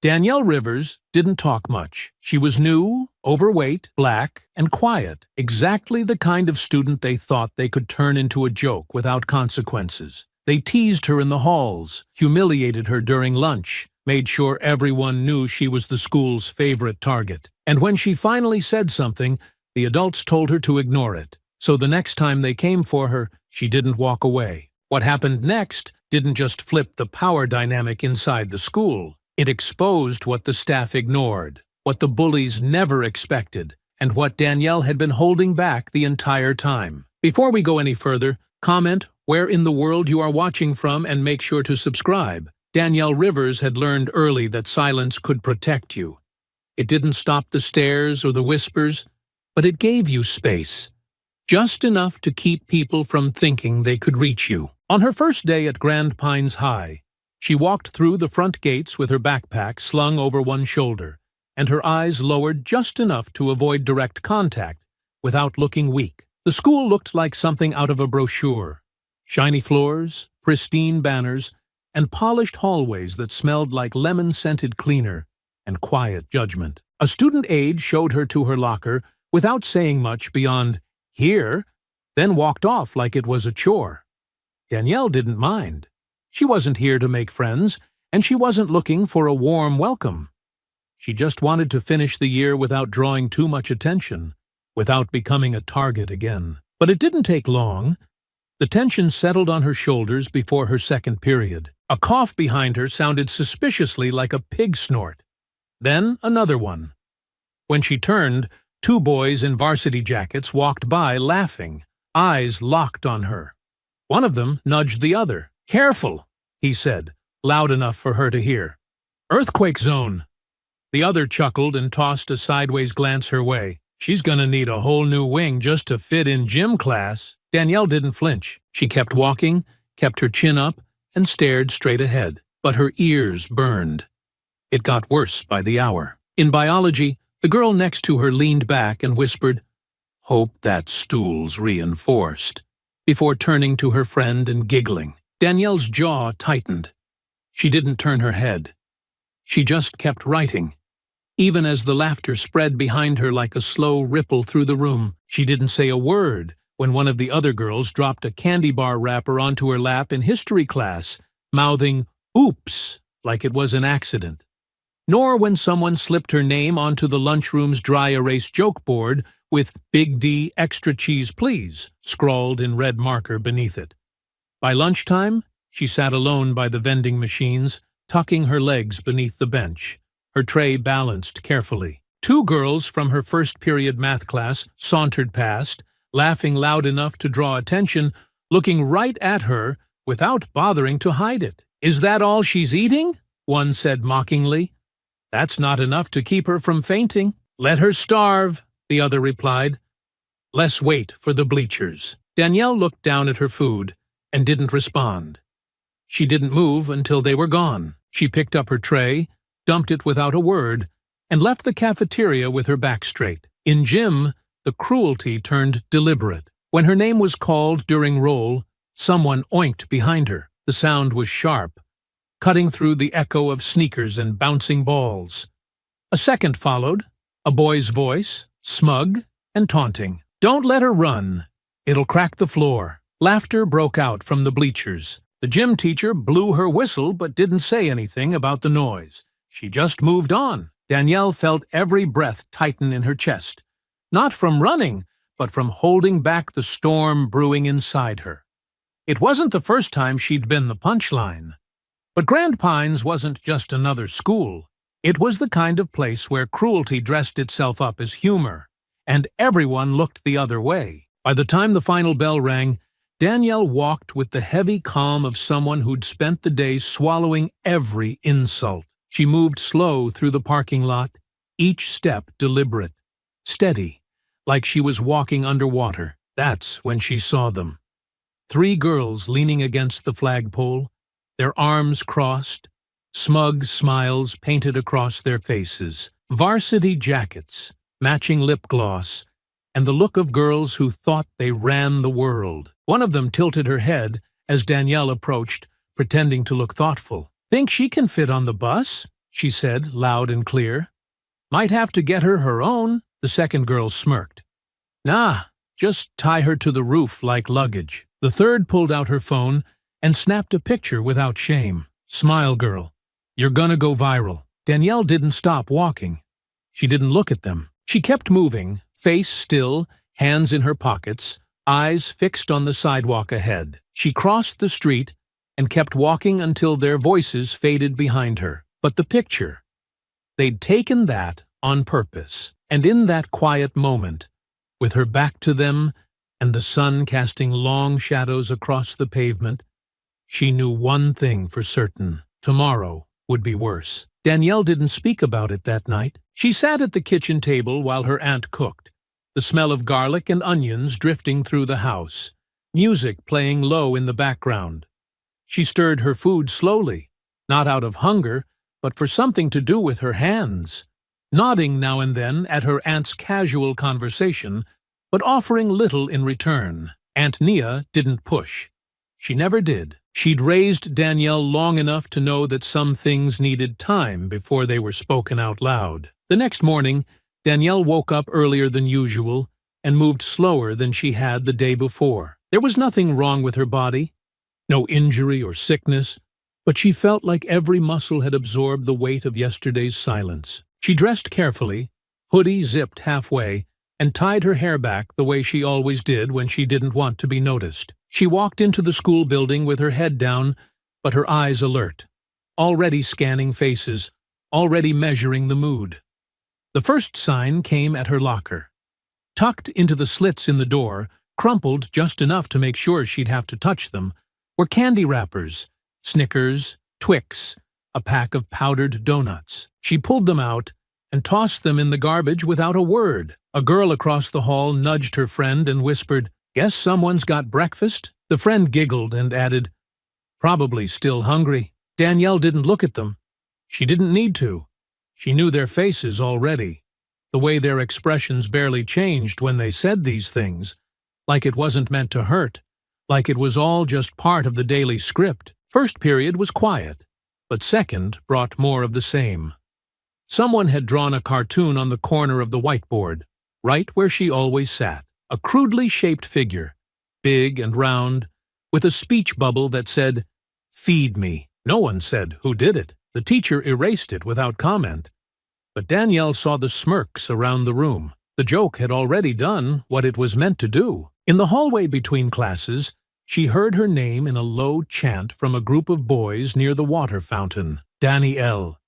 Danielle Rivers didn't talk much. She was new, overweight, black, and quiet, exactly the kind of student they thought they could turn into a joke without consequences. They teased her in the halls, humiliated her during lunch, made sure everyone knew she was the school's favorite target. And when she finally said something, the adults told her to ignore it. So the next time they came for her, she didn't walk away. What happened next didn't just flip the power dynamic inside the school. It exposed what the staff ignored, what the bullies never expected, and what Danielle had been holding back the entire time. Before we go any further, comment where in the world you are watching from and make sure to subscribe. Danielle Rivers had learned early that silence could protect you. It didn't stop the stares or the whispers, but it gave you space. Just enough to keep people from thinking they could reach you. On her first day at Grand Pines High, she walked through the front gates with her backpack slung over one shoulder, and her eyes lowered just enough to avoid direct contact without looking weak. The school looked like something out of a brochure. Shiny floors, pristine banners, and polished hallways that smelled like lemon-scented cleaner and quiet judgment. A student aide showed her to her locker without saying much beyond, "Here," then walked off like it was a chore. Danielle didn't mind. She wasn't here to make friends, and she wasn't looking for a warm welcome. She just wanted to finish the year without drawing too much attention, without becoming a target again. But it didn't take long. The tension settled on her shoulders before her second period. A cough behind her sounded suspiciously like a pig snort. Then another one. When she turned, two boys in varsity jackets walked by laughing, eyes locked on her. One of them nudged the other. "Careful," he said, loud enough for her to hear. "Earthquake zone." The other chuckled and tossed a sideways glance her way. "She's gonna need a whole new wing just to fit in gym class." Danielle didn't flinch. She kept walking, kept her chin up, and stared straight ahead. But her ears burned. It got worse by the hour. In biology, the girl next to her leaned back and whispered, "Hope that stool's reinforced," before turning to her friend and giggling. Danielle's jaw tightened. She didn't turn her head. She just kept writing. Even as the laughter spread behind her like a slow ripple through the room, she didn't say a word when one of the other girls dropped a candy bar wrapper onto her lap in history class, mouthing, "Oops," like it was an accident. Nor when someone slipped her name onto the lunchroom's dry erase joke board with "Big D extra cheese please" scrawled in red marker beneath it. By lunchtime, she sat alone by the vending machines, tucking her legs beneath the bench, her tray balanced carefully. Two girls from her first period math class sauntered past, laughing loud enough to draw attention, looking right at her without bothering to hide it. "Is that all she's eating?" one said mockingly. "That's not enough to keep her from fainting." "Let her starve," the other replied. "Less wait for the bleachers." Danielle looked down at her food and didn't respond. She didn't move until they were gone. She picked up her tray, dumped it without a word, and left the cafeteria with her back straight. In gym, the cruelty turned deliberate. When her name was called during roll, someone oinked behind her. The sound was sharp, cutting through the echo of sneakers and bouncing balls. A second followed, a boy's voice, smug and taunting. "Don't let her run. It'll crack the floor." Laughter broke out from the bleachers. The gym teacher blew her whistle but didn't say anything about the noise. She just moved on. Danielle felt every breath tighten in her chest, not from running, but from holding back the storm brewing inside her. It wasn't the first time she'd been the punchline. But Grand Pines wasn't just another school. It was the kind of place where cruelty dressed itself up as humor, and everyone looked the other way. By the time the final bell rang, Danielle walked with the heavy calm of someone who'd spent the day swallowing every insult. She moved slow through the parking lot, each step deliberate, steady, like she was walking underwater. That's when she saw them. 3 girls leaning against the flagpole, their arms crossed, smug smiles painted across their faces, varsity jackets, matching lip gloss, and the look of girls who thought they ran the world. One of them tilted her head as Danielle approached, pretending to look thoughtful. "Think she can fit on the bus?" she said, loud and clear. Might have to get her own, the second girl smirked. Nah, just tie her to the roof like luggage. The third pulled out her phone and snapped a picture without shame. Smile, girl. You're gonna go viral. Danielle didn't stop walking. She didn't look at them. She kept moving, face still, hands in her pockets, eyes fixed on the sidewalk ahead. She crossed the street and kept walking until their voices faded behind her. But the picture, they'd taken that on purpose. And in that quiet moment, with her back to them and the sun casting long shadows across the pavement, she knew one thing for certain: tomorrow would be worse. Danielle didn't speak about it that night. She sat at the kitchen table while her aunt cooked, the smell of garlic and onions drifting through the house, music playing low in the background. She stirred her food slowly, not out of hunger, but for something to do with her hands, nodding now and then at her aunt's casual conversation, but offering little in return. Aunt Nia didn't push. She never did. She'd raised Danielle long enough to know that some things needed time before they were spoken out loud. The next morning, Danielle woke up earlier than usual and moved slower than she had the day before. There was nothing wrong with her body, no injury or sickness, but she felt like every muscle had absorbed the weight of yesterday's silence. She dressed carefully, hoodie zipped halfway, and tied her hair back the way she always did when she didn't want to be noticed. She walked into the school building with her head down, but her eyes alert, already scanning faces, already measuring the mood. The first sign came at her locker. Tucked into the slits in the door, crumpled just enough to make sure she'd have to touch them, were candy wrappers, Snickers, Twix, a pack of powdered donuts. She pulled them out and tossed them in the garbage without a word. A girl across the hall nudged her friend and whispered, "Guess someone's got breakfast?" The friend giggled and added, "Probably still hungry." Danielle didn't look at them. She didn't need to. She knew their faces already, the way their expressions barely changed when they said these things, like it wasn't meant to hurt, like it was all just part of the daily script. First period was quiet, but second brought more of the same. Someone had drawn a cartoon on the corner of the whiteboard, right where she always sat, a crudely shaped figure, big and round, with a speech bubble that said, "Feed me." No one said who did it. The teacher erased it without comment. But Danielle saw the smirks around the room. The joke had already done what it was meant to do. In the hallway between classes, she heard her name in a low chant from a group of boys near the water fountain. Danielle.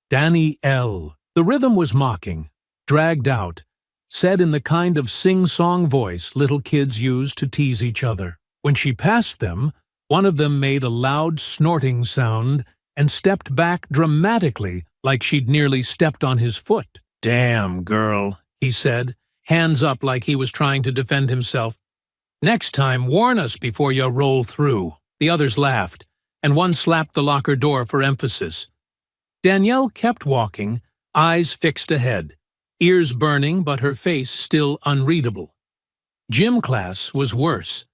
Danielle. The rhythm was mocking, dragged out, said in the kind of sing-song voice little kids use to tease each other. When she passed them, one of them made a loud snorting sound and stepped back dramatically like she'd nearly stepped on his foot. "Damn, girl," he said, hands up like he was trying to defend himself. "Next time, warn us before you roll through." The others laughed, and one slapped the locker door for emphasis. Danielle kept walking, eyes fixed ahead, ears burning but her face still unreadable. Gym class was worse.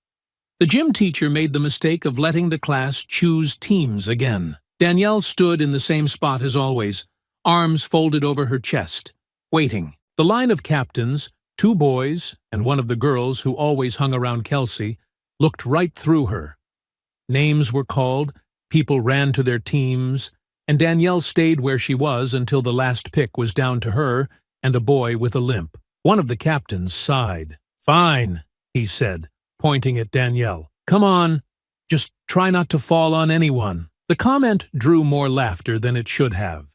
The gym teacher made the mistake of letting the class choose teams again. Danielle stood in the same spot as always, arms folded over her chest, waiting. The line of captains, 2 boys and one of the girls who always hung around Kelsey, looked right through her. Names were called, people ran to their teams, and Danielle stayed where she was until the last pick was down to her and a boy with a limp. One of the captains sighed. "Fine," he said, pointing at Danielle. "Come on, just try not to fall on anyone." The comment drew more laughter than it should have.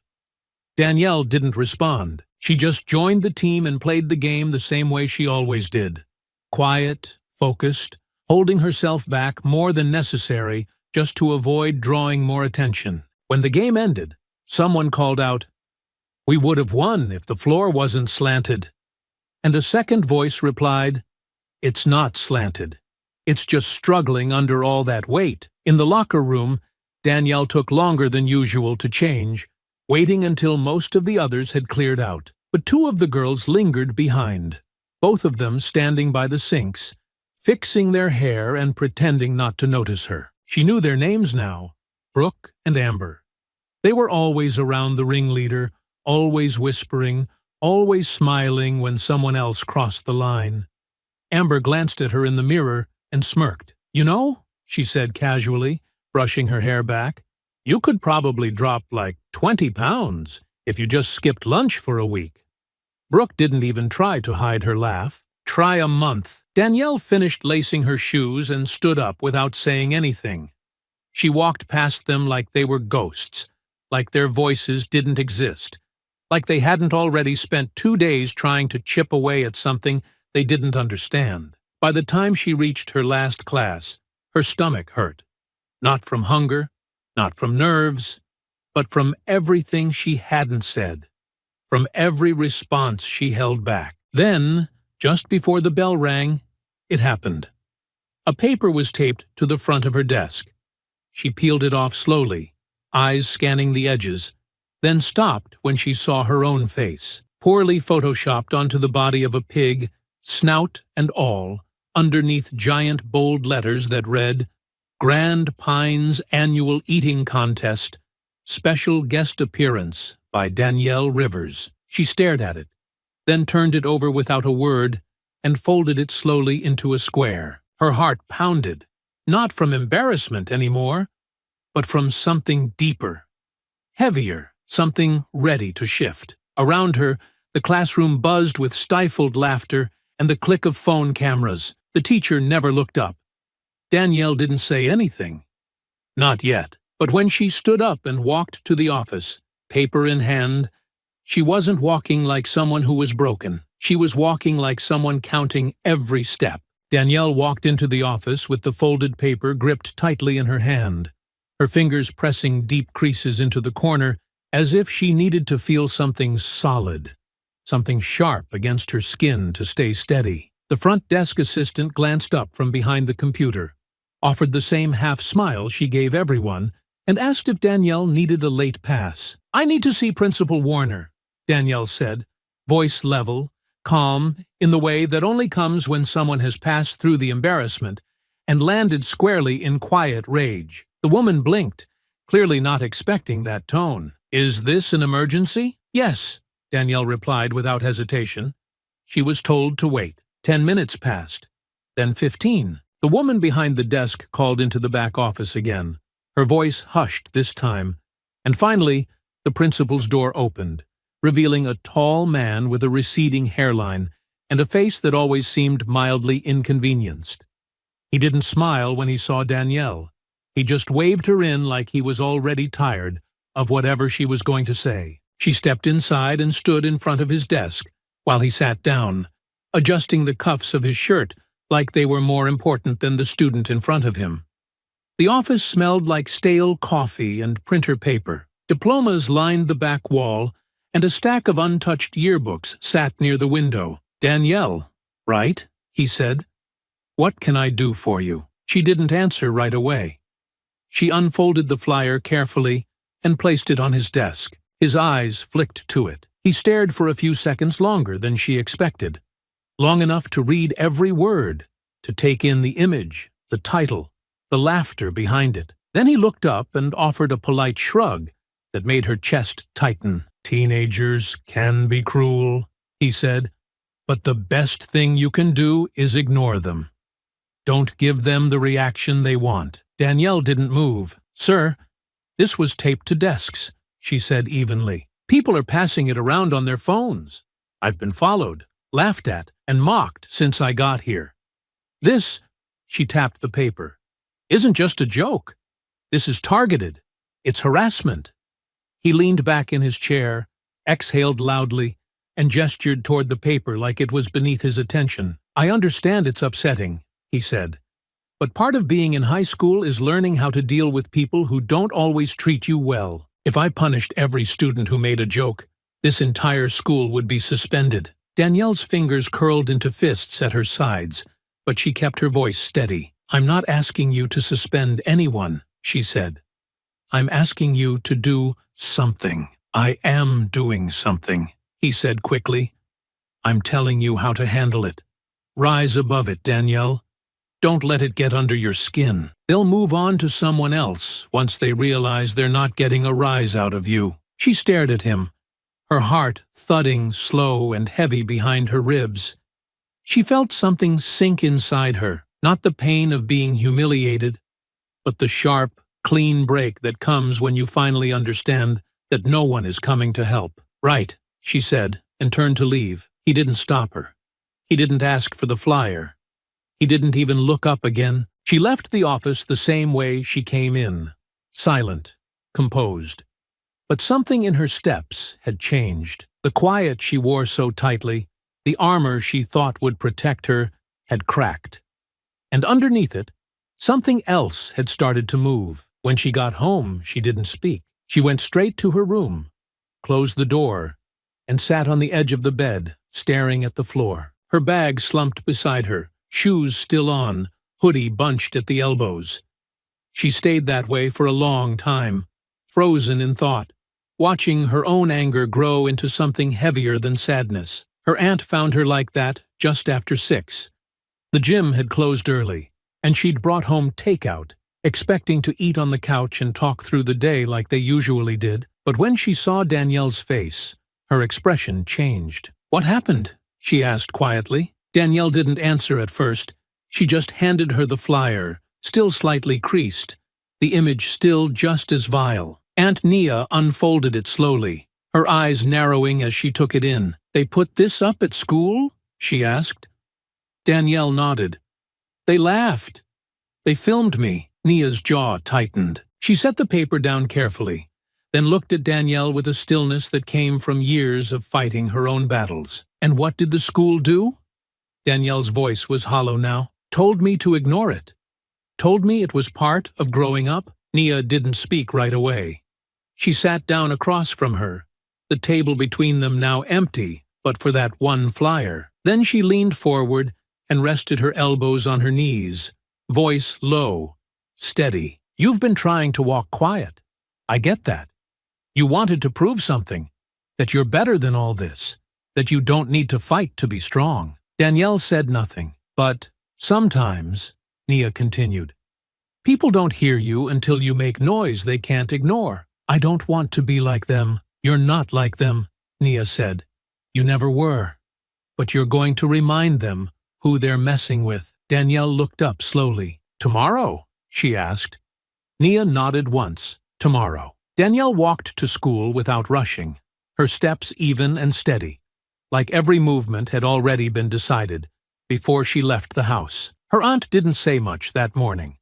Danielle didn't respond. She just joined the team and played the game the same way she always did. Quiet, focused, holding herself back more than necessary just to avoid drawing more attention. When the game ended, someone called out, "We would have won if the floor wasn't slanted." And a second voice replied, "It's not slanted. It's just struggling under all that weight." In the locker room, Danielle took longer than usual to change, waiting until most of the others had cleared out. But 2 of the girls lingered behind, both of them standing by the sinks, fixing their hair and pretending not to notice her. She knew their names now, Brooke and Amber. They were always around the ringleader, always whispering, always smiling when someone else crossed the line. Amber glanced at her in the mirror and smirked. "You know," she said casually, brushing her hair back, "you could probably drop like 20 pounds if you just skipped lunch for a week." Brooke didn't even try to hide her laugh. "Try a month." Danielle finished lacing her shoes and stood up without saying anything. She walked past them like they were ghosts, like their voices didn't exist, like they hadn't already spent 2 days trying to chip away at something they didn't understand. By the time she reached her last class, her stomach hurt. Not from hunger, not from nerves, but from everything she hadn't said, from every response she held back. Then, just before the bell rang, it happened. A paper was taped to the front of her desk. She peeled it off slowly, eyes scanning the edges, then stopped when she saw her own face, poorly photoshopped onto the body of a pig, snout and all, underneath giant bold letters that read, "Grand Pines Annual Eating Contest, Special Guest Appearance by Danielle Rivers." She stared at it, then turned it over without a word and folded it slowly into a square. Her heart pounded, not from embarrassment anymore, but from something deeper, heavier, something ready to shift. Around her, the classroom buzzed with stifled laughter and the click of phone cameras. The teacher never looked up. Danielle didn't say anything. Not yet. But when she stood up and walked to the office, paper in hand, she wasn't walking like someone who was broken. She was walking like someone counting every step. Danielle walked into the office with the folded paper gripped tightly in her hand, her fingers pressing deep creases into the corner as if she needed to feel something solid, something sharp against her skin to stay steady. The front desk assistant glanced up from behind the computer, offered the same half-smile she gave everyone, and asked if Danielle needed a late pass. "I need to see Principal Warner," Danielle said, voice level, calm, in the way that only comes when someone has passed through the embarrassment, and landed squarely in quiet rage. The woman blinked, clearly not expecting that tone. "Is this an emergency?" "Yes," Danielle replied without hesitation. She was told to wait. 10 minutes passed, then 15. The woman behind the desk called into the back office again, her voice hushed this time, and finally the principal's door opened, revealing a tall man with a receding hairline and a face that always seemed mildly inconvenienced. He didn't smile when he saw Danielle. He just waved her in like he was already tired of whatever she was going to say. She stepped inside and stood in front of his desk while he sat down, adjusting the cuffs of his shirt like they were more important than the student in front of him. The office smelled like stale coffee and printer paper. Diplomas lined the back wall, and a stack of untouched yearbooks sat near the window. "Danielle, right?" he said. "What can I do for you?" She didn't answer right away. She unfolded the flyer carefully and placed it on his desk. His eyes flicked to it. He stared for a few seconds longer than she expected, long enough to read every word, to take in the image, the title, the laughter behind it. Then he looked up and offered a polite shrug that made her chest tighten. "Teenagers can be cruel," he said, "but the best thing you can do is ignore them. Don't give them the reaction they want." Danielle didn't move. "Sir, this was taped to desks," she said evenly. "People are passing it around on their phones. I've been followed, laughed at, and mocked since I got here. This," she tapped the paper, "isn't just a joke. This is targeted. It's harassment." He leaned back in his chair, exhaled loudly, and gestured toward the paper like it was beneath his attention. "I understand it's upsetting," he said, "but part of being in high school is learning how to deal with people who don't always treat you well. If I punished every student who made a joke, this entire school would be suspended." Danielle's fingers curled into fists at her sides, but she kept her voice steady. "I'm not asking you to suspend anyone," she said. "I'm asking you to do something." "I am doing something," he said quickly. "I'm telling you how to handle it. Rise above it, Danielle. Don't let it get under your skin. They'll move on to someone else once they realize they're not getting a rise out of you." She stared at him, her heart thudding slow and heavy behind her ribs. She felt something sink inside her, not the pain of being humiliated, but the sharp, clean break that comes when you finally understand that no one is coming to help. "Right," she said, and turned to leave. He didn't stop her. He didn't ask for the flyer. He didn't even look up again. She left the office the same way she came in, silent, composed. But something in her steps had changed. The quiet she wore so tightly, the armor she thought would protect her, had cracked. And underneath it, something else had started to move. When she got home, she didn't speak. She went straight to her room, closed the door, and sat on the edge of the bed, staring at the floor. Her bag slumped beside her, shoes still on, hoodie bunched at the elbows. She stayed that way for a long time, frozen in thought, watching her own anger grow into something heavier than sadness. Her aunt found her like that just after 6. The gym had closed early, and she'd brought home takeout, expecting to eat on the couch and talk through the day like they usually did. But when she saw Danielle's face, her expression changed. "What happened?" she asked quietly. Danielle didn't answer at first. She just handed her the flyer, still slightly creased, the image still just as vile. Aunt Nia unfolded it slowly, her eyes narrowing as she took it in. "They put this up at school?" she asked. Danielle nodded. "They laughed. They filmed me." Nia's jaw tightened. She set the paper down carefully, then looked at Danielle with a stillness that came from years of fighting her own battles. "And what did the school do?" Danielle's voice was hollow now. "Told me to ignore it. Told me it was part of growing up." Nia didn't speak right away. She sat down across from her, the table between them now empty, but for that one flyer. Then she leaned forward and rested her elbows on her knees, voice low, steady. "You've been trying to walk quiet. I get that. You wanted to prove something, that you're better than all this, that you don't need to fight to be strong." Danielle said nothing. "But sometimes," Nia continued, "people don't hear you until you make noise they can't ignore." "I don't want to be like them." "You're not like them," Nia said. "You never were. But you're going to remind them who they're messing with." Danielle looked up slowly. "Tomorrow?" she asked. Nia nodded once. "Tomorrow." Danielle walked to school without rushing, her steps even and steady, like every movement had already been decided before she left the house. Her aunt didn't say much that morning.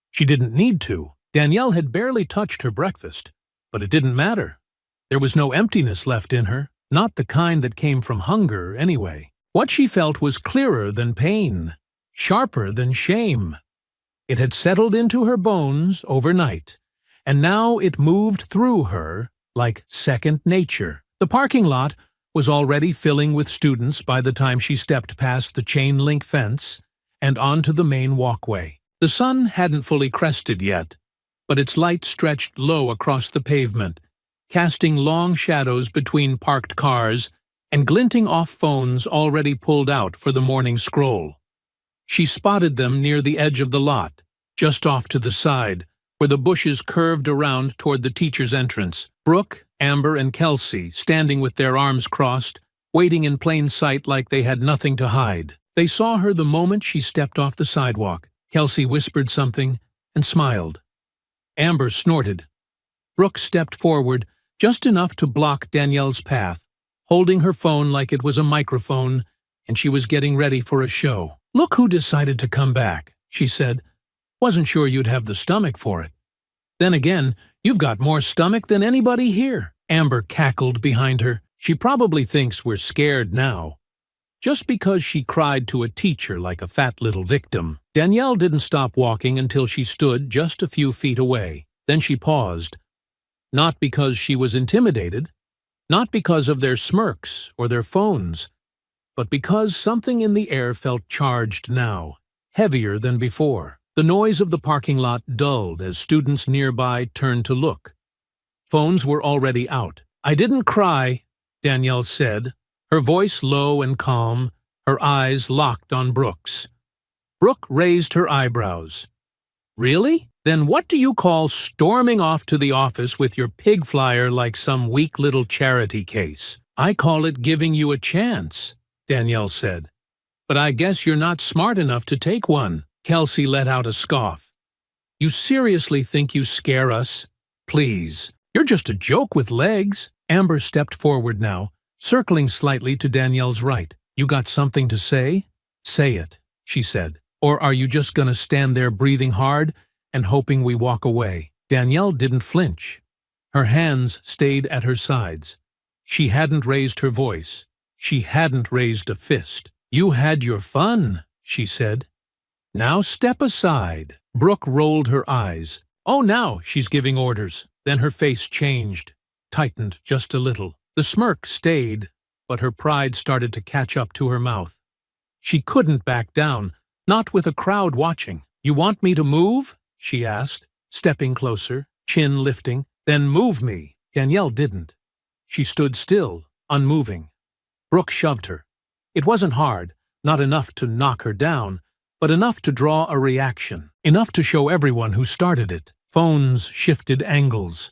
She didn't need to. Danielle had barely touched her breakfast, but it didn't matter. There was no emptiness left in her, not the kind that came from hunger, anyway. What she felt was clearer than pain, sharper than shame. It had settled into her bones overnight, and now it moved through her like second nature. The parking lot was already filling with students by the time she stepped past the chain-link fence and onto the main walkway. The sun hadn't fully crested yet, but its light stretched low across the pavement, casting long shadows between parked cars and glinting off phones already pulled out for the morning scroll. She spotted them near the edge of the lot, just off to the side, where the bushes curved around toward the teacher's entrance. Brooke, Amber, and Kelsey, standing with their arms crossed, waiting in plain sight like they had nothing to hide. They saw her the moment she stepped off the sidewalk. Kelsey whispered something and smiled. Amber snorted. Brooke stepped forward, just enough to block Danielle's path, holding her phone like it was a microphone, and she was getting ready for a show. "Look who decided to come back," she said. "Wasn't sure you'd have the stomach for it. Then again, you've got more stomach than anybody here." Amber cackled behind her. "She probably thinks we're scared now, just because she cried to a teacher like a fat little victim." Danielle didn't stop walking until she stood just a few feet away. Then she paused. Not because she was intimidated, not because of their smirks or their phones, but because something in the air felt charged now, heavier than before. The noise of the parking lot dulled as students nearby turned to look. Phones were already out. "I didn't cry," Danielle said, her voice low and calm, her eyes locked on Brooke's. Brooke raised her eyebrows. Really? Then what do you call storming off to the office with your pig flyer like some weak little charity case? I call it giving you a chance, Danielle said. But I guess you're not smart enough to take one. Kelsey let out a scoff. You seriously think you scare us? Please. You're just a joke with legs. Amber stepped forward now, circling slightly to Danielle's right. You got something to say? Say it, she said. Or are you just gonna stand there breathing hard and hoping we walk away? Danielle didn't flinch. Her hands stayed at her sides. She hadn't raised her voice. She hadn't raised a fist. You had your fun, she said. Now step aside. Brooke rolled her eyes. Oh, now she's giving orders. Then her face changed, tightened just a little. The smirk stayed, but her pride started to catch up to her mouth. She couldn't back down, not with a crowd watching. You want me to move? She asked, stepping closer, chin lifting. Then move me. Danielle didn't. She stood still, unmoving. Brooke shoved her. It wasn't hard, not enough to knock her down, but enough to draw a reaction, enough to show everyone who started it. Phones shifted angles.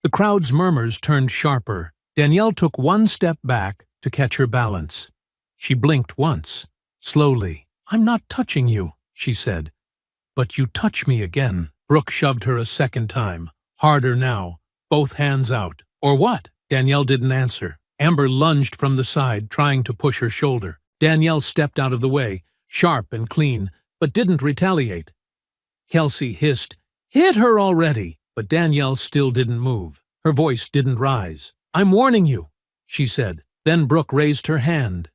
The crowd's murmurs turned sharper. Danielle took one step back to catch her balance. She blinked once, slowly. I'm not touching you, she said. But you touch me again. Brooke shoved her a second time, harder now, both hands out. Or what? Danielle didn't answer. Amber lunged from the side, trying to push her shoulder. Danielle stepped out of the way, sharp and clean, but didn't retaliate. Kelsey hissed, "Hit her already!" But Danielle still didn't move. Her voice didn't rise. "I'm warning you," she said. Then Brooke raised her hand.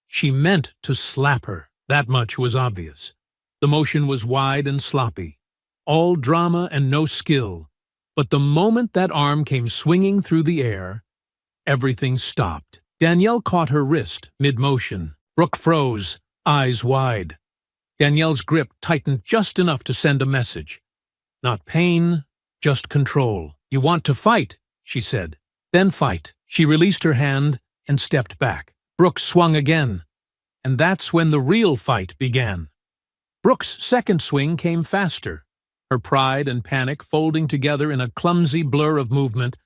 She meant to slap her. That much was obvious. The motion was wide and sloppy. All drama and no skill. But the moment that arm came swinging through the air, everything stopped. Danielle caught her wrist, mid-motion. Brooke froze, eyes wide. Danielle's grip tightened just enough to send a message. Not pain, just control. You want to fight, she said. Then fight. She released her hand and stepped back. Brooke swung again. And that's when the real fight began. Brooke's second swing came faster, her pride and panic folding together in a clumsy blur of movement,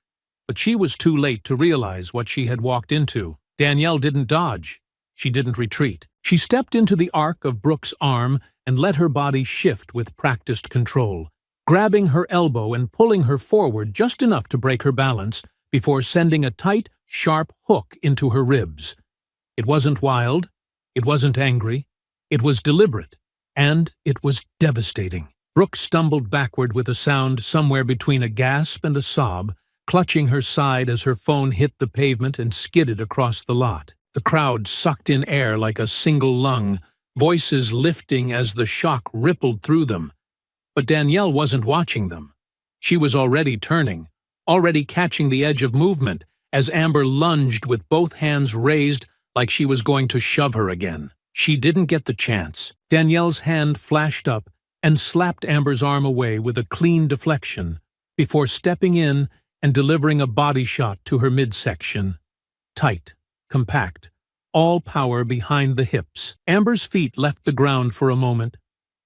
but she was too late to realize what she had walked into. Danielle didn't dodge. She didn't retreat. She stepped into the arc of Brooke's arm and let her body shift with practiced control, grabbing her elbow and pulling her forward just enough to break her balance before sending a tight, sharp hook into her ribs. It wasn't wild. It wasn't angry. It was deliberate. And it was devastating. Brooke stumbled backward with a sound somewhere between a gasp and a sob, clutching her side as her phone hit the pavement and skidded across the lot. The crowd sucked in air like a single lung, voices lifting as the shock rippled through them. But Danielle wasn't watching them. She was already turning, already catching the edge of movement, as Amber lunged with both hands raised like she was going to shove her again. She didn't get the chance. Danielle's hand flashed up and slapped Amber's arm away with a clean deflection before stepping in and delivering a body shot to her midsection. Tight, compact, all power behind the hips. Amber's feet left the ground for a moment,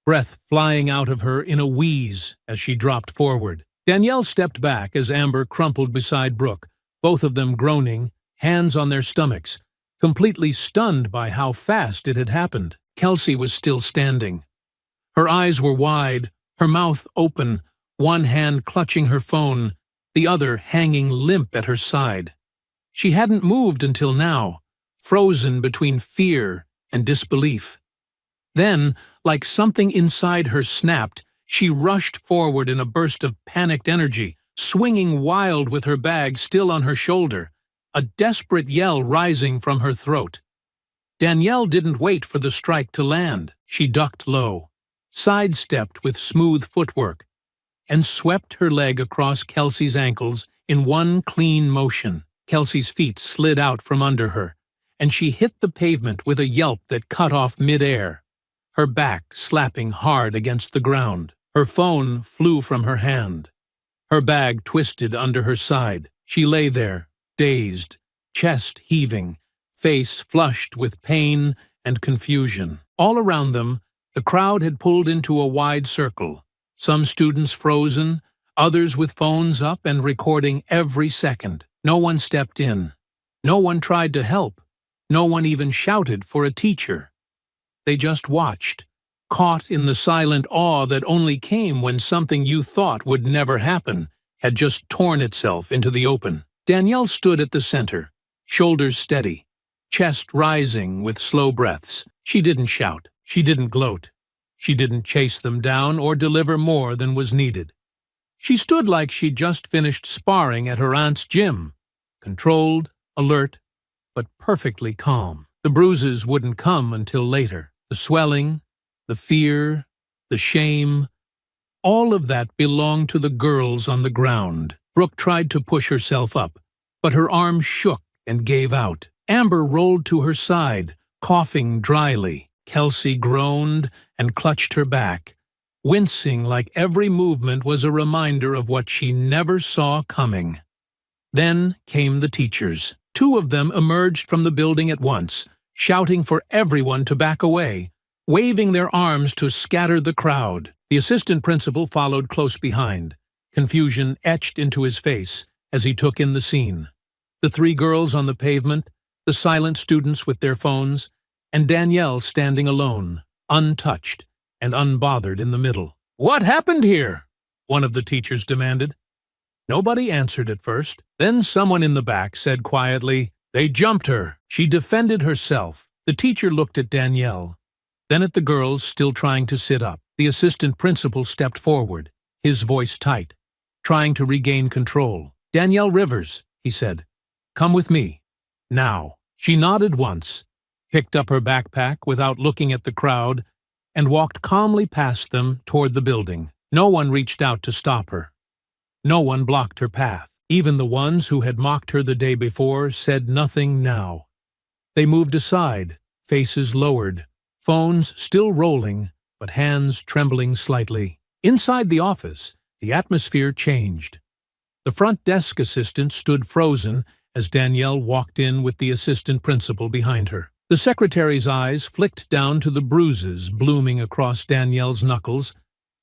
breath flying out of her in a wheeze as she dropped forward. Danielle stepped back as Amber crumpled beside Brooke, both of them groaning, hands on their stomachs, completely stunned by how fast it had happened. Kelsey was still standing. Her eyes were wide, her mouth open, one hand clutching her phone, the other hanging limp at her side. She hadn't moved until now, frozen between fear and disbelief. Then, like something inside her snapped, she rushed forward in a burst of panicked energy, swinging wild with her bag still on her shoulder, a desperate yell rising from her throat. Danielle didn't wait for the strike to land. She ducked low, sidestepped with smooth footwork, and swept her leg across Kelsey's ankles in one clean motion. Kelsey's feet slid out from under her, and she hit the pavement with a yelp that cut off midair, her back slapping hard against the ground. Her phone flew from her hand. Her bag twisted under her side. She lay there, dazed, chest heaving, face flushed with pain and confusion. All around them, The crowd had pulled into a wide circle, some students frozen, others with phones up and recording every second. No one stepped in. No one tried to help. No one even shouted for a teacher. They just watched, caught in the silent awe that only came when something you thought would never happen had just torn itself into the open. Danielle stood at the center, shoulders steady, chest rising with slow breaths. She didn't shout. She didn't gloat. She didn't chase them down or deliver more than was needed. She stood like she'd just finished sparring at her aunt's gym, controlled, alert, but perfectly calm. The bruises wouldn't come until later. The swelling, the fear, the shame, all of that belonged to the girls on the ground. Brooke tried to push herself up, but her arms shook and gave out. Amber rolled to her side, coughing dryly. Kelsey groaned and clutched her back, wincing like every movement was a reminder of what she never saw coming. Then came the teachers. 2 of them emerged from the building at once, shouting for everyone to back away, waving their arms to scatter the crowd. The assistant principal followed close behind, confusion etched into his face as he took in the scene. The 3 girls on the pavement, the silent students with their phones, and Danielle standing alone, untouched and unbothered in the middle. "What happened here?" one of the teachers demanded. Nobody answered at first. Then someone in the back said quietly, "They jumped her." She defended herself. The teacher looked at Danielle, then at the girls still trying to sit up. The assistant principal stepped forward, his voice tight, trying to regain control. "Danielle Rivers," he said, "come with me. Now." She nodded once, picked up her backpack without looking at the crowd, and walked calmly past them toward the building. No one reached out to stop her. No one blocked her path. Even the ones who had mocked her the day before said nothing now. They moved aside, faces lowered, phones still rolling, but hands trembling slightly. Inside the office, the atmosphere changed. The front desk assistant stood frozen as Danielle walked in with the assistant principal behind her. The secretary's eyes flicked down to the bruises blooming across Danielle's knuckles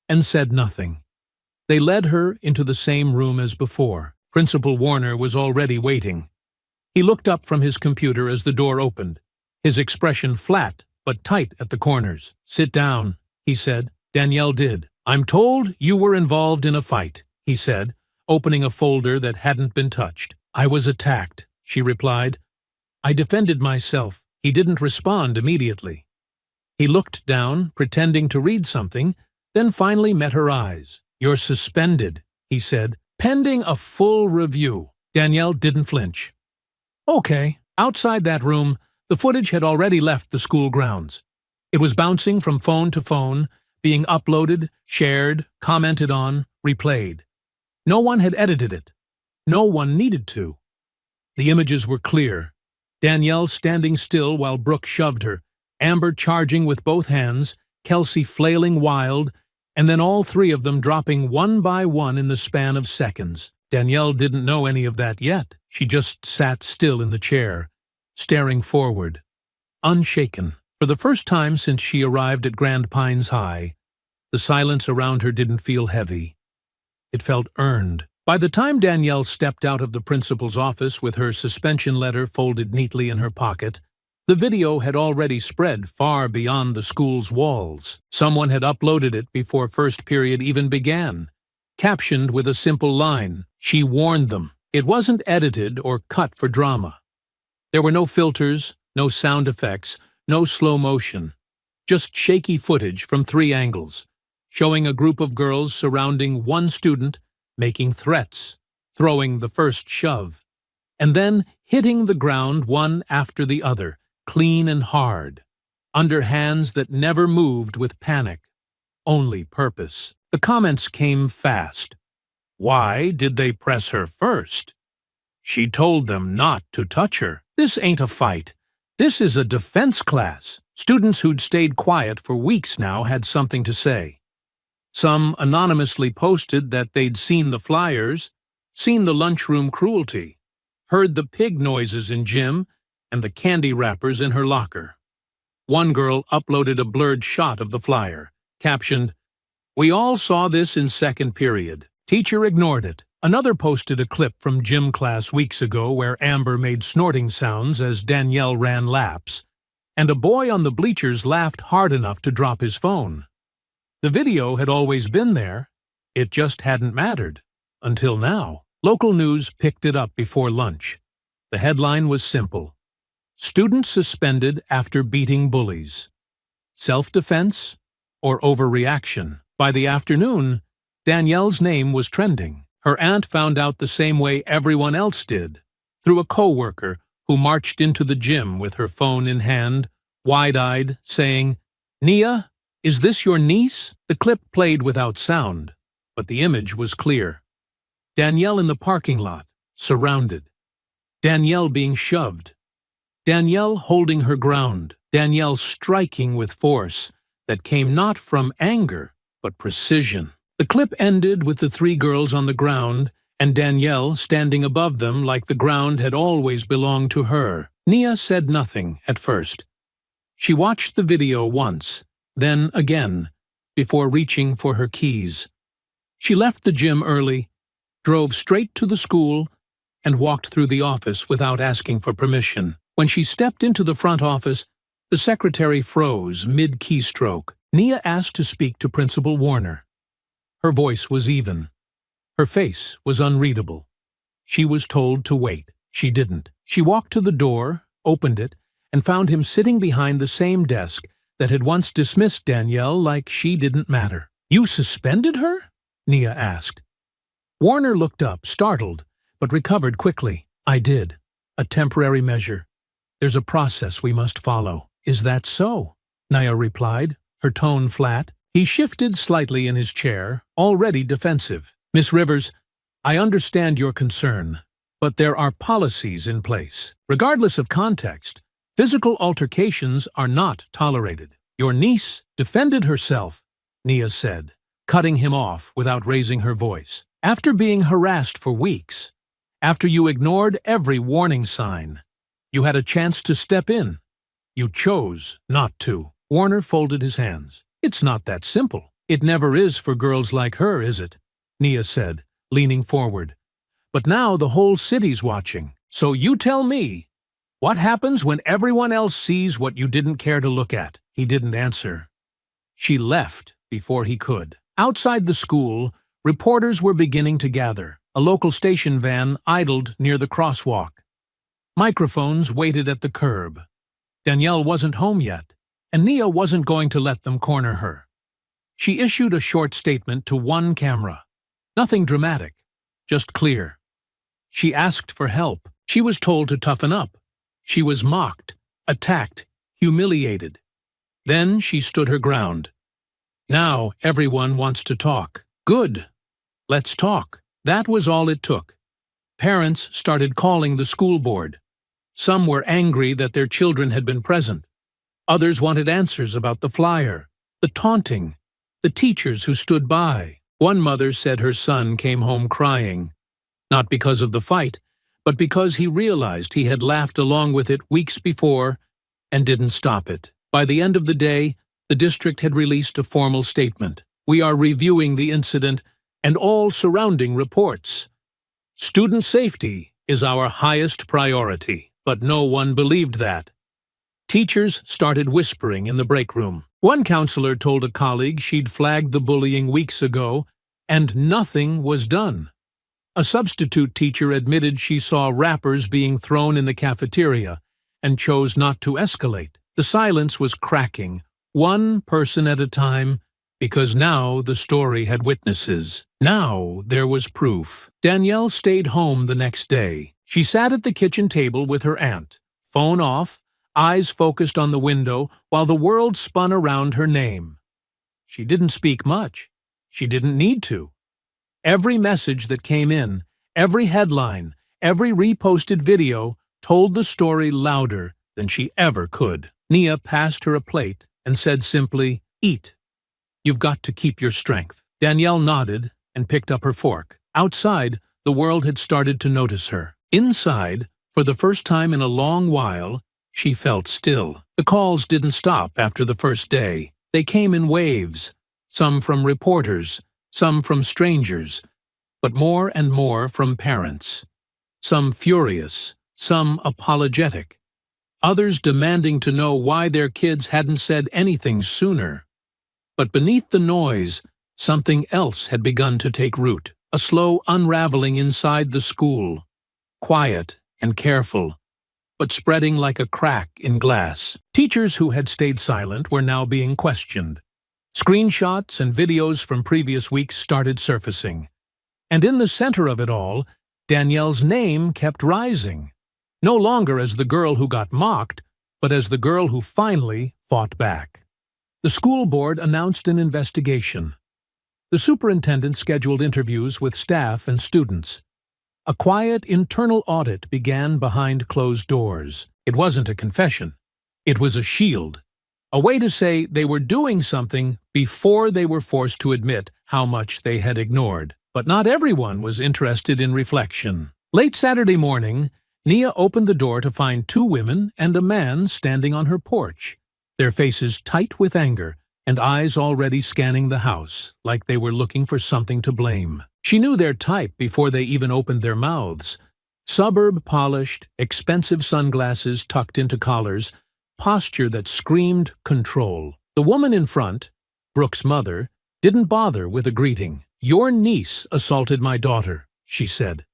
and said nothing. They led her into the same room as before. Principal Warner was already waiting. He looked up from his computer as the door opened, his expression flat but tight at the corners. "Sit down," he said. Danielle did. "I'm told you were involved in a fight," he said, opening a folder that hadn't been touched. "I was attacked," she replied. "I defended myself." He didn't respond immediately. He looked down, pretending to read something, then finally met her eyes. "You're suspended," he said, "pending a full review." Danielle didn't flinch. "Okay." Outside that room, the footage had already left the school grounds. It was bouncing from phone to phone, being uploaded, shared, commented on, replayed. No one had edited it. No one needed to. The images were clear. Danielle standing still while Brooke shoved her, Amber charging with both hands, Kelsey flailing wild, and then all 3 of them dropping one by one in the span of seconds. Danielle didn't know any of that yet. She just sat still in the chair, staring forward, unshaken. For the first time since she arrived at Grand Pines High, the silence around her didn't feel heavy. It felt earned. By the time Danielle stepped out of the principal's office with her suspension letter folded neatly in her pocket, the video had already spread far beyond the school's walls. Someone had uploaded it before first period even began, captioned with a simple line, "She warned them." It wasn't edited or cut for drama. There were no filters, no sound effects, no slow motion, just shaky footage from 3 angles, showing a group of girls surrounding one student, making threats, throwing the first shove, and then hitting the ground one after the other, clean and hard, under hands that never moved with panic, only purpose. The comments came fast. Why did they press her first? She told them not to touch her. This ain't a fight. This is a defense class. Students who'd stayed quiet for weeks now had something to say. Some anonymously posted that they'd seen the flyers, seen the lunchroom cruelty, heard the pig noises in gym, and the candy wrappers in her locker. One girl uploaded a blurred shot of the flyer, captioned, "We all saw this in second period. Teacher ignored it." Another posted a clip from gym class weeks ago where Amber made snorting sounds as Danielle ran laps, and a boy on the bleachers laughed hard enough to drop his phone. The video had always been there. It just hadn't mattered. Until now. Local news picked it up before lunch. The headline was simple: "Student suspended after beating bullies. Self-defense or overreaction?" By the afternoon, Danielle's name was trending. Her aunt found out the same way everyone else did, through a coworker who marched into the gym with her phone in hand, wide-eyed, saying, "Nia, is this your niece?" The clip played without sound, but the image was clear. Danielle in the parking lot, surrounded. Danielle being shoved. Danielle holding her ground. Danielle striking with force that came not from anger, but precision. The clip ended with the three girls on the ground and Danielle standing above them like the ground had always belonged to her. Nia said nothing at first. She watched the video once, then again, before reaching for her keys. She left the gym early, drove straight to the school, and walked through the office without asking for permission. When she stepped into the front office, the secretary froze mid-keystroke. Nia asked to speak to Principal Warner. Her voice was even. Her face was unreadable. She was told to wait. She didn't. She walked to the door, opened it, and found him sitting behind the same desk that had once dismissed Danielle like she didn't matter. "You suspended her?" Nia asked. Warner looked up, startled, but recovered quickly. "I did. A temporary measure. There's a process we must follow." "Is that so?" Nia replied, her tone flat. He shifted slightly in his chair, already defensive. "Miss Rivers, I understand your concern, but there are policies in place. Regardless of context, physical altercations are not tolerated." "Your niece defended herself," Nia said, cutting him off without raising her voice. "After being harassed for weeks, after you ignored every warning sign, you had a chance to step in. You chose not to." Warner folded his hands. "It's not that simple." "It never is for girls like her, is it?" Nia said, leaning forward. "But now the whole city's watching. So you tell me, what happens when everyone else sees what you didn't care to look at?" He didn't answer. She left before he could. Outside the school, reporters were beginning to gather. A local station van idled near the crosswalk. Microphones waited at the curb. Danielle wasn't home yet, and Nia wasn't going to let them corner her. She issued a short statement to one camera. Nothing dramatic, just clear. She asked for help. She was told to toughen up. She was mocked, attacked, humiliated. Then she stood her ground. Now everyone wants to talk. Good. Let's talk. That was all it took. Parents started calling the school board. Some were angry that their children had been present. Others wanted answers about the flyer, the taunting, the teachers who stood by. One mother said her son came home crying, not because of the fight, but because he realized he had laughed along with it weeks before and didn't stop it. By the end of the day, the district had released a formal statement. "We are reviewing the incident and all surrounding reports. Student safety is our highest priority." But no one believed that. Teachers started whispering in the break room. One counselor told a colleague she'd flagged the bullying weeks ago, and nothing was done. A substitute teacher admitted she saw wrappers being thrown in the cafeteria and chose not to escalate. The silence was cracking, one person at a time, because now the story had witnesses. Now there was proof. Danielle stayed home the next day. She sat at the kitchen table with her aunt, phone off, eyes focused on the window, while the world spun around her name. She didn't speak much. She didn't need to. Every message that came in, every headline, every reposted video told the story louder than she ever could. Nia passed her a plate and said simply, "Eat. You've got to keep your strength." Danielle nodded and picked up her fork. Outside, the world had started to notice her. Inside, for the first time in a long while, She felt still. The calls didn't stop after the first day. They came in waves, some from reporters, some from strangers, but more and more from parents. Some furious, some apologetic, others demanding to know why their kids hadn't said anything sooner. But beneath the noise, something else had begun to take root, a slow unraveling inside the school, quiet and careful, but spreading like a crack in glass. Teachers who had stayed silent were now being questioned. Screenshots and videos from previous weeks started surfacing. And in the center of it all, Danielle's name kept rising. No longer as the girl who got mocked, but as the girl who finally fought back. The school board announced an investigation. The superintendent scheduled interviews with staff and students. A quiet internal audit began behind closed doors. It wasn't a confession. It was a shield. A way to say they were doing something before they were forced to admit how much they had ignored. But not everyone was interested in reflection. Late Saturday morning, Nia opened the door to find two women and a man standing on her porch, their faces tight with anger and eyes already scanning the house, like they were looking for something to blame. She knew their type before they even opened their mouths. Suburb-polished, expensive sunglasses tucked into collars, posture that screamed control. The woman in front, Brooke's mother, didn't bother with a greeting. "Your niece assaulted my daughter," she said,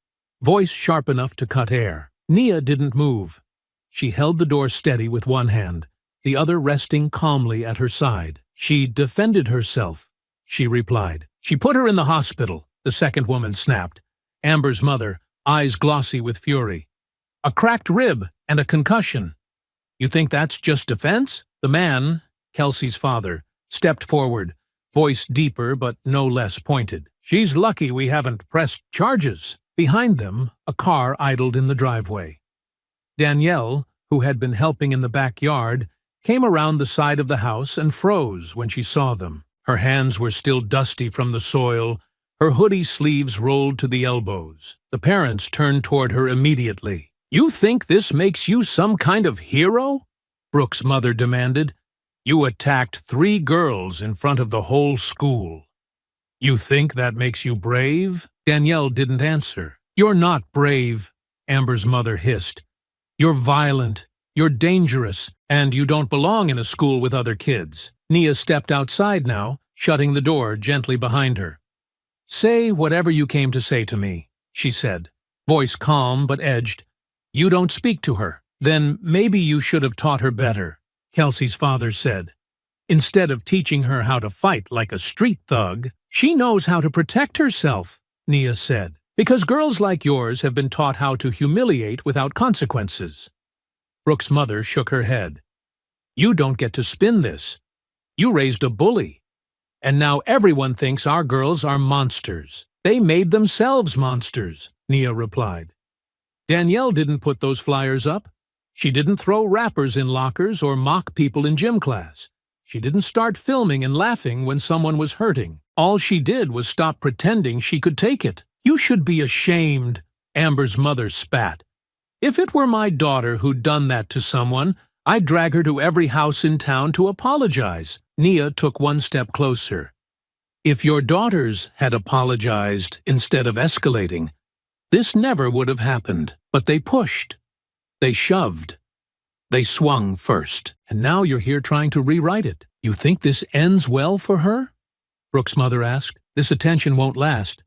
voice sharp enough to cut air. Nia didn't move. She held the door steady with one hand, the other resting calmly at her side. "She defended herself," she replied. "She put her in the hospital," the second woman snapped. Amber's mother, eyes glossy with fury. "A cracked rib and a concussion. You think that's just defense?" The man, Kelsey's father, stepped forward, voice deeper but no less pointed. "She's lucky we haven't pressed charges." Behind them, a car idled in the driveway. Danielle, who had been helping in the backyard, came around the side of the house and froze when she saw them. Her hands were still dusty from the soil, her hoodie sleeves rolled to the elbows. The parents turned toward her immediately. "You think this makes you some kind of hero?" Brooke's mother demanded. "You attacked 3 girls in front of the whole school. You think that makes you brave?" Danielle didn't answer. "You're not brave," Amber's mother hissed. "You're violent, you're dangerous, and you don't belong in a school with other kids." Nia stepped outside now, shutting the door gently behind her. "Say whatever you came to say to me," she said, voice calm but edged. "You don't speak to her. Then maybe you should have taught her better," Kelsey's father said. "Instead of teaching her how to fight like a street thug." "She knows how to protect herself," Nia said, "because girls like yours have been taught how to humiliate without consequences." Brooke's mother shook her head. "You don't get to spin this. You raised a bully. And now everyone thinks our girls are monsters." "They made themselves monsters," Nia replied. "Danielle didn't put those flyers up. She didn't throw wrappers in lockers or mock people in gym class. She didn't start filming and laughing when someone was hurting. All she did was stop pretending she could take it." "You should be ashamed," Amber's mother spat. "If it were my daughter who'd done that to someone, I'd drag her to every house in town to apologize." Nia took one step closer. "If your daughters had apologized instead of escalating, this never would have happened. But they pushed. They shoved. They swung first. And now you're here trying to rewrite it. You think this ends well for her?" Brooke's mother asked. "This attention won't last.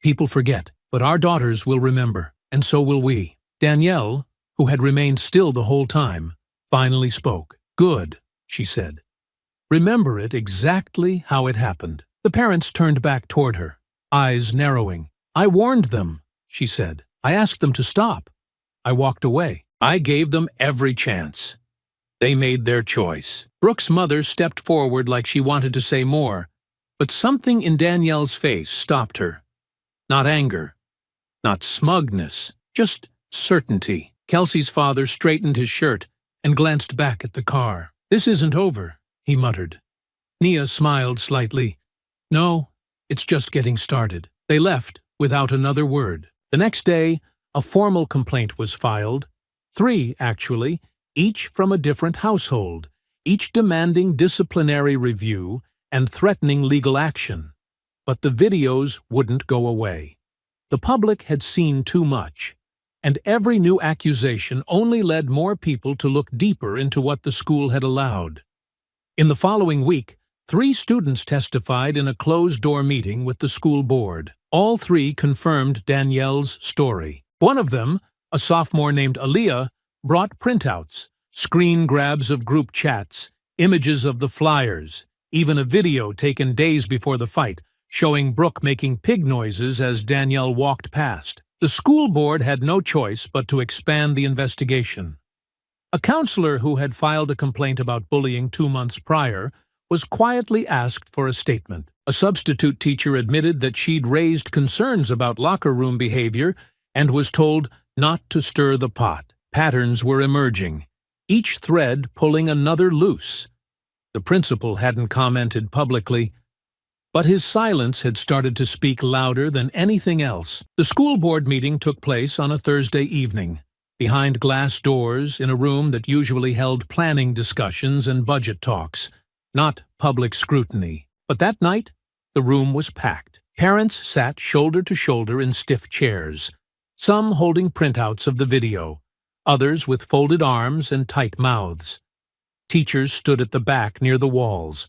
People forget, but our daughters will remember, and so will we." Danielle, who had remained still the whole time, finally spoke. "Good," she said. "Remember it exactly how it happened." The parents turned back toward her, eyes narrowing. "I warned them," she said. "I asked them to stop. I walked away. I gave them every chance. They made their choice." Brooke's mother stepped forward like she wanted to say more, but something in Danielle's face stopped her. Not anger, not smugness, just certainty. Kelsey's father straightened his shirt and glanced back at the car. "This isn't over," he muttered. Nia smiled slightly. "No, it's just getting started." They left without another word. The next day, a formal complaint was filed. 3, actually, each from a different household, each demanding disciplinary review and threatening legal action. But the videos wouldn't go away. The public had seen too much, and every new accusation only led more people to look deeper into what the school had allowed. In the following week, 3 students testified in a closed-door meeting with the school board. All 3 confirmed Danielle's story. One of them, a sophomore named Aaliyah, brought printouts, screen grabs of group chats, images of the flyers, even a video taken days before the fight, showing Brooke making pig noises as Danielle walked past. The school board had no choice but to expand the investigation. A counselor who had filed a complaint about bullying 2 months prior was quietly asked for a statement. A substitute teacher admitted that she'd raised concerns about locker room behavior and was told not to stir the pot. Patterns were emerging, each thread pulling another loose. The principal hadn't commented publicly, but his silence had started to speak louder than anything else. The school board meeting took place on a Thursday evening, behind glass doors in a room that usually held planning discussions and budget talks, not public scrutiny. But that night, the room was packed. Parents sat shoulder to shoulder in stiff chairs, some holding printouts of the video, others with folded arms and tight mouths. Teachers stood at the back near the walls,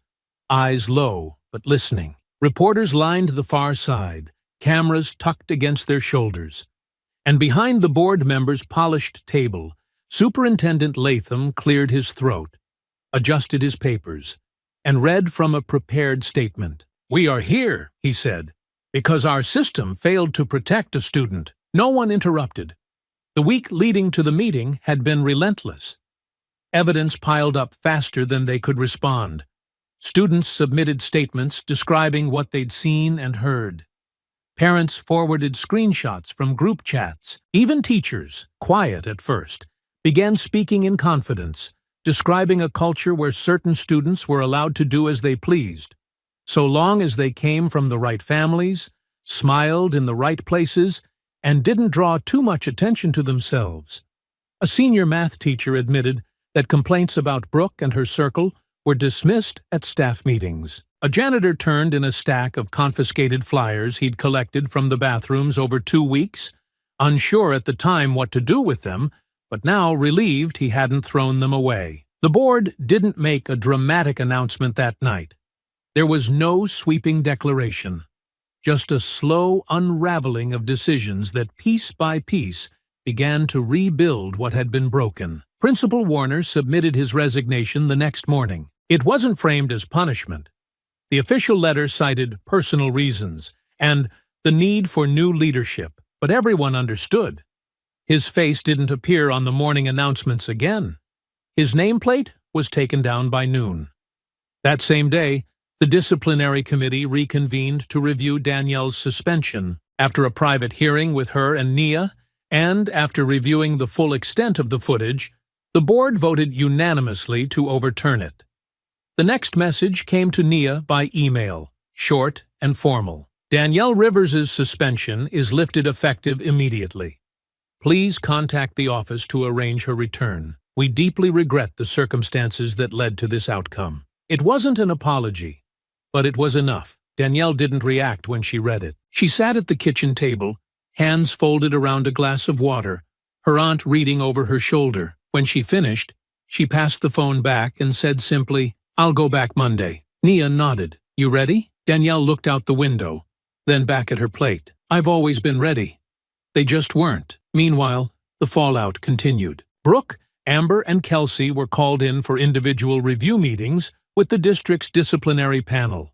eyes low but listening. Reporters lined the far side, cameras tucked against their shoulders. And behind the board members' polished table, Superintendent Latham cleared his throat, adjusted his papers, and read from a prepared statement. "We are here," he said, "because our system failed to protect a student." No one interrupted. The week leading to the meeting had been relentless. Evidence piled up faster than they could respond. Students submitted statements describing what they'd seen and heard. Parents forwarded screenshots from group chats. Even teachers, quiet at first, began speaking in confidence, describing a culture where certain students were allowed to do as they pleased, so long as they came from the right families, smiled in the right places, and didn't draw too much attention to themselves. A senior math teacher admitted that complaints about Brooke and her circle were dismissed at staff meetings. A janitor turned in a stack of confiscated flyers he'd collected from the bathrooms over 2 weeks, unsure at the time what to do with them, but now relieved he hadn't thrown them away. The board didn't make a dramatic announcement that night. There was no sweeping declaration, just a slow unraveling of decisions that piece by piece began to rebuild what had been broken. Principal Warner submitted his resignation the next morning. It wasn't framed as punishment. The official letter cited personal reasons and the need for new leadership, but everyone understood. His face didn't appear on the morning announcements again. His nameplate was taken down by noon. That same day, the disciplinary committee reconvened to review Danielle's suspension. After a private hearing with her and Nia, and after reviewing the full extent of the footage, the board voted unanimously to overturn it. The next message came to Nia by email, short and formal. Danielle Rivers's suspension is lifted effective immediately. Please contact the office to arrange her return. We deeply regret the circumstances that led to this outcome. It wasn't an apology, but it was enough. Danielle didn't react when she read it. She sat at the kitchen table, hands folded around a glass of water, her aunt reading over her shoulder. When she finished, she passed the phone back and said simply, "I'll go back Monday." Nia nodded. "You ready?" Danielle looked out the window, then back at her plate. "I've always been ready." They just weren't. Meanwhile, the fallout continued. Brooke, Amber, and Kelsey were called in for individual review meetings with the district's disciplinary panel.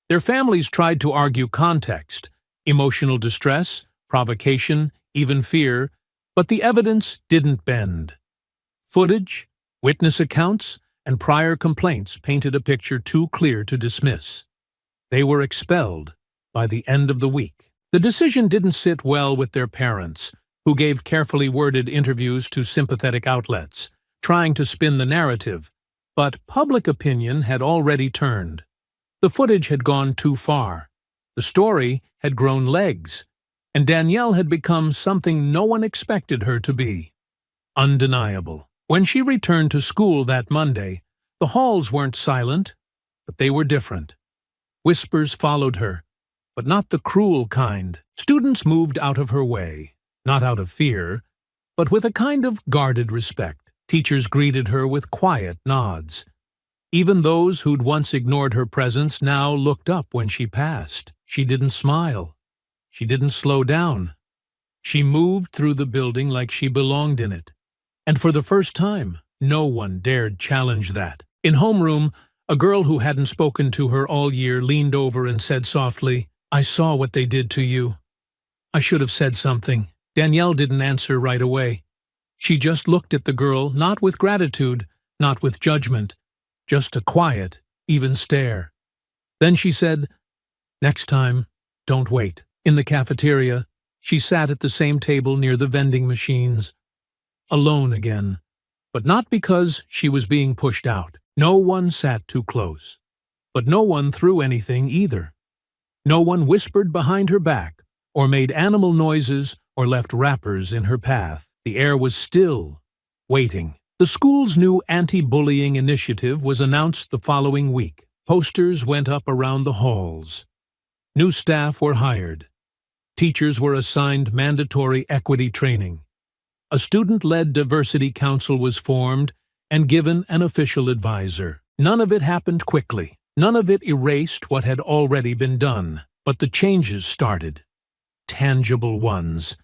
Their families tried to argue context, emotional distress, provocation, even fear, but the evidence didn't bend. Footage, witness accounts, and prior complaints painted a picture too clear to dismiss. They were expelled by the end of the week. The decision didn't sit well with their parents, who gave carefully worded interviews to sympathetic outlets, trying to spin the narrative, but public opinion had already turned. The footage had gone too far. The story had grown legs, and Danielle had become something no one expected her to be: undeniable. When she returned to school that Monday, the halls weren't silent, but they were different. Whispers followed her, but not the cruel kind. Students moved out of her way, not out of fear, but with a kind of guarded respect. Teachers greeted her with quiet nods. Even those who'd once ignored her presence now looked up when she passed. She didn't smile. She didn't slow down. She moved through the building like she belonged in it. And for the first time, no one dared challenge that. In homeroom, a girl who hadn't spoken to her all year leaned over and said softly, "I saw what they did to you. I should have said something." Danielle didn't answer right away. She just looked at the girl, not with gratitude, not with judgment, just a quiet, even stare. Then she said, "Next time, don't wait." In the cafeteria, she sat at the same table near the vending machines, alone again, but not because she was being pushed out. No one sat too close, but no one threw anything either. No one whispered behind her back, or made animal noises, or left wrappers in her path. The air was still, waiting. The school's new anti-bullying initiative was announced the following week. Posters went up around the halls. New staff were hired. Teachers were assigned mandatory equity training. A student-led diversity council was formed and given an official advisor. None of it happened quickly. None of it erased what had already been done. But the changes started. Tangible ones.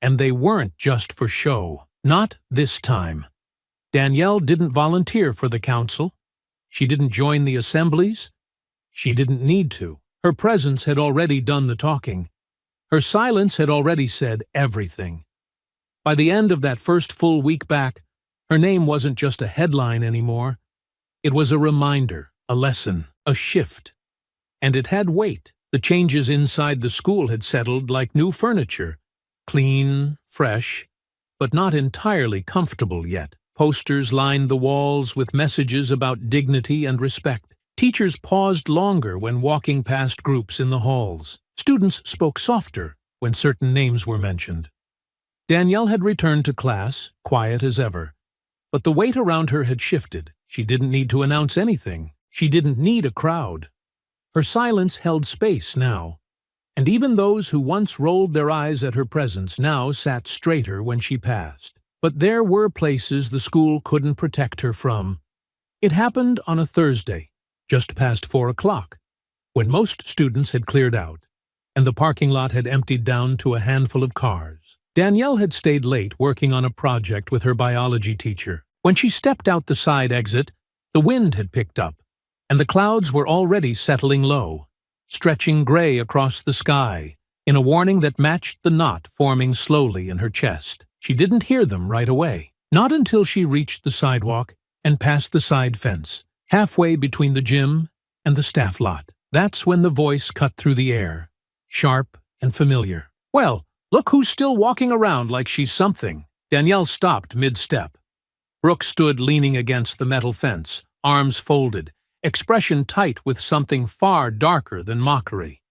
And they weren't just for show. Not this time. Danielle didn't volunteer for the council. She didn't join the assemblies. She didn't need to. Her presence had already done the talking. Her silence had already said everything. By the end of that first full week back, her name wasn't just a headline anymore. It was a reminder, a lesson, a shift. And it had weight. The changes inside the school had settled like new furniture. Clean, fresh, but not entirely comfortable yet. Posters lined the walls with messages about dignity and respect. Teachers paused longer when walking past groups in the halls. Students spoke softer when certain names were mentioned. Danielle had returned to class, quiet as ever. But the weight around her had shifted. She didn't need to announce anything. She didn't need a crowd. Her silence held space now. And even those who once rolled their eyes at her presence now sat straighter when she passed. But there were places the school couldn't protect her from. It happened on a Thursday, just past 4 o'clock, when most students had cleared out, and the parking lot had emptied down to a handful of cars. Danielle had stayed late working on a project with her biology teacher. When she stepped out the side exit, the wind had picked up, and the clouds were already settling low, stretching gray across the sky, in a warning that matched the knot forming slowly in her chest. She didn't hear them right away, not until she reached the sidewalk and passed the side fence, halfway between the gym and the staff lot. That's when the voice cut through the air, sharp and familiar. "Well, look who's still walking around like she's something." Danielle stopped mid-step. Brooke stood leaning against the metal fence, arms folded, expression tight with something far darker than mockery.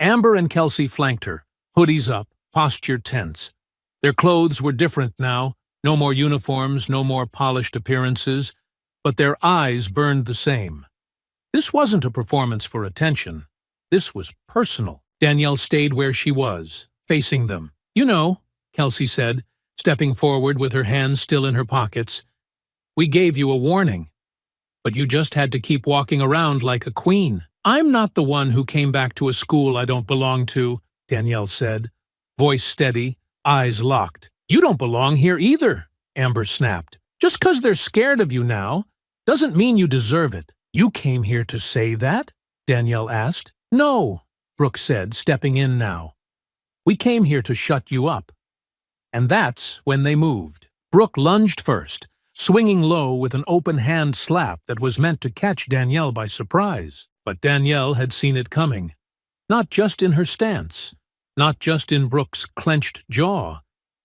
Amber and Kelsey flanked her, hoodies up, posture tense. Their clothes were different now, no more uniforms, no more polished appearances, but their eyes burned the same. This wasn't a performance for attention. This was personal. Danielle stayed where she was, facing them. "You know," Kelsey said, stepping forward with her hands still in her pockets, "we gave you a warning, but you just had to keep walking around like a queen." "I'm not the one who came back to a school I don't belong to," Danielle said, voice steady, eyes locked. "You don't belong here either," Amber snapped. "Just 'cause they're scared of you now doesn't mean you deserve it." "You came here to say that?" Danielle asked. "No," Brooke said, stepping in now. "We came here to shut you up." And that's when they moved. Brooke lunged first, swinging low with an open hand slap that was meant to catch Danielle by surprise. But Danielle had seen it coming. Not just in her stance, not just in Brooke's clenched jaw,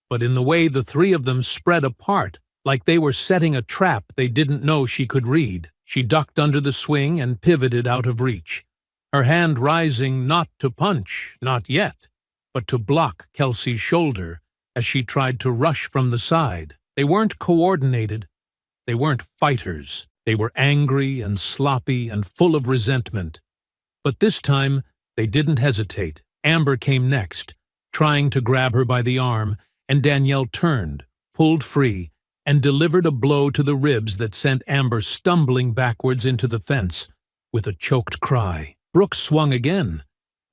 but in the way the three of them spread apart, like they were setting a trap they didn't know she could read. She ducked under the swing and pivoted out of reach, her hand rising not to punch, not yet, but to block Kelsey's shoulder as she tried to rush from the side. They weren't coordinated. They weren't fighters. They were angry and sloppy and full of resentment. But this time, they didn't hesitate. Amber came next, trying to grab her by the arm, and Danielle turned, pulled free, and delivered a blow to the ribs that sent Amber stumbling backwards into the fence with a choked cry. Brooke swung again,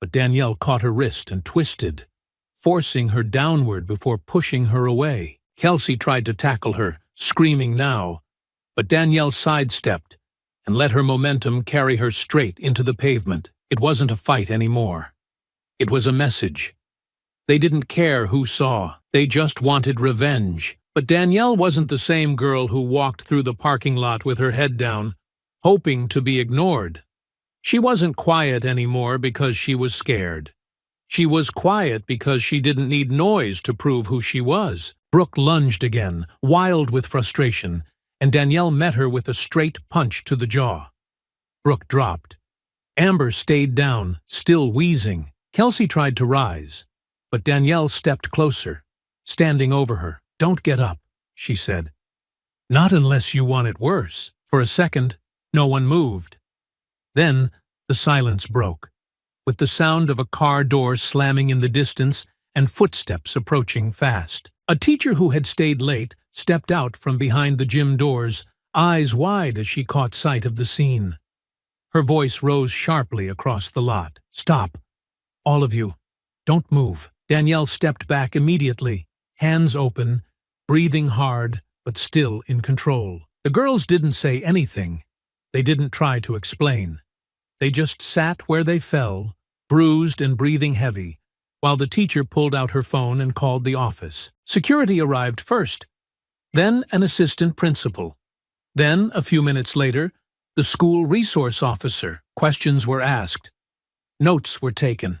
but Danielle caught her wrist and twisted, forcing her downward before pushing her away. Kelsey tried to tackle her, screaming now, but Danielle sidestepped and let her momentum carry her straight into the pavement. It wasn't a fight anymore. It was a message. They didn't care who saw. They just wanted revenge. But Danielle wasn't the same girl who walked through the parking lot with her head down, hoping to be ignored. She wasn't quiet anymore because she was scared. She was quiet because she didn't need noise to prove who she was. Brooke lunged again, wild with frustration, and Danielle met her with a straight punch to the jaw. Brooke dropped. Amber stayed down, still wheezing. Kelsey tried to rise, but Danielle stepped closer, standing over her. "Don't get up," she said. "Not unless you want it worse." For a second, no one moved. Then the silence broke, with the sound of a car door slamming in the distance and footsteps approaching fast. A teacher who had stayed late stepped out from behind the gym doors, eyes wide as she caught sight of the scene. Her voice rose sharply across the lot. "Stop. All of you. Don't move." Danielle stepped back immediately, hands open, breathing hard, but still in control. The girls didn't say anything. They didn't try to explain. They just sat where they fell, bruised and breathing heavy, while the teacher pulled out her phone and called the office. Security arrived first, then an assistant principal. Then, a few minutes later, the school resource officer. Questions were asked. Notes were taken.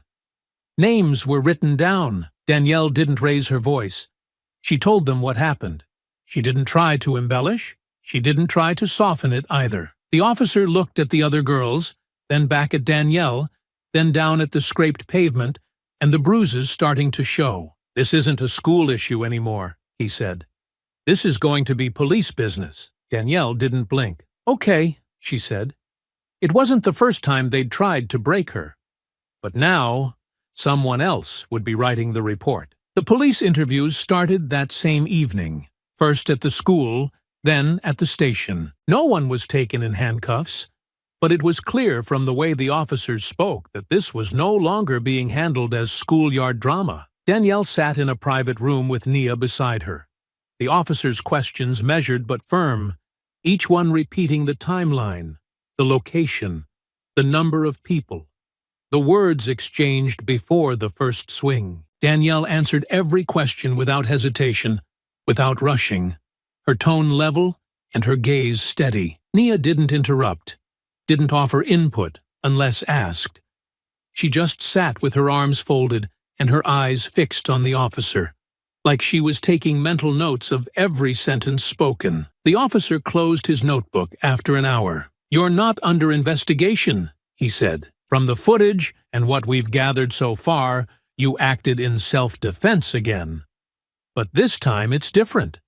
Names were written down. Danielle didn't raise her voice. She told them what happened. She didn't try to embellish. She didn't try to soften it either. The officer looked at the other girls, then back at Danielle, then down at the scraped pavement, and the bruises starting to show. "This isn't a school issue anymore," he said. "This is going to be police business." Danielle didn't blink. "Okay," she said. It wasn't the first time they'd tried to break her. But now, someone else would be writing the report. The police interviews started that same evening, first at the school, then at the station. No one was taken in handcuffs, but it was clear from the way the officers spoke that this was no longer being handled as schoolyard drama. Danielle sat in a private room with Nia beside her. The officers' questions measured but firm, each one repeating the timeline, the location, the number of people, the words exchanged before the first swing. Danielle answered every question without hesitation, without rushing, her tone level and her gaze steady. Nia didn't interrupt, didn't offer input unless asked. She just sat with her arms folded and her eyes fixed on the officer, like she was taking mental notes of every sentence spoken. The officer closed his notebook after an hour. "You're not under investigation," he said. "From the footage and what we've gathered so far, you acted in self-defense again. But this time it's different.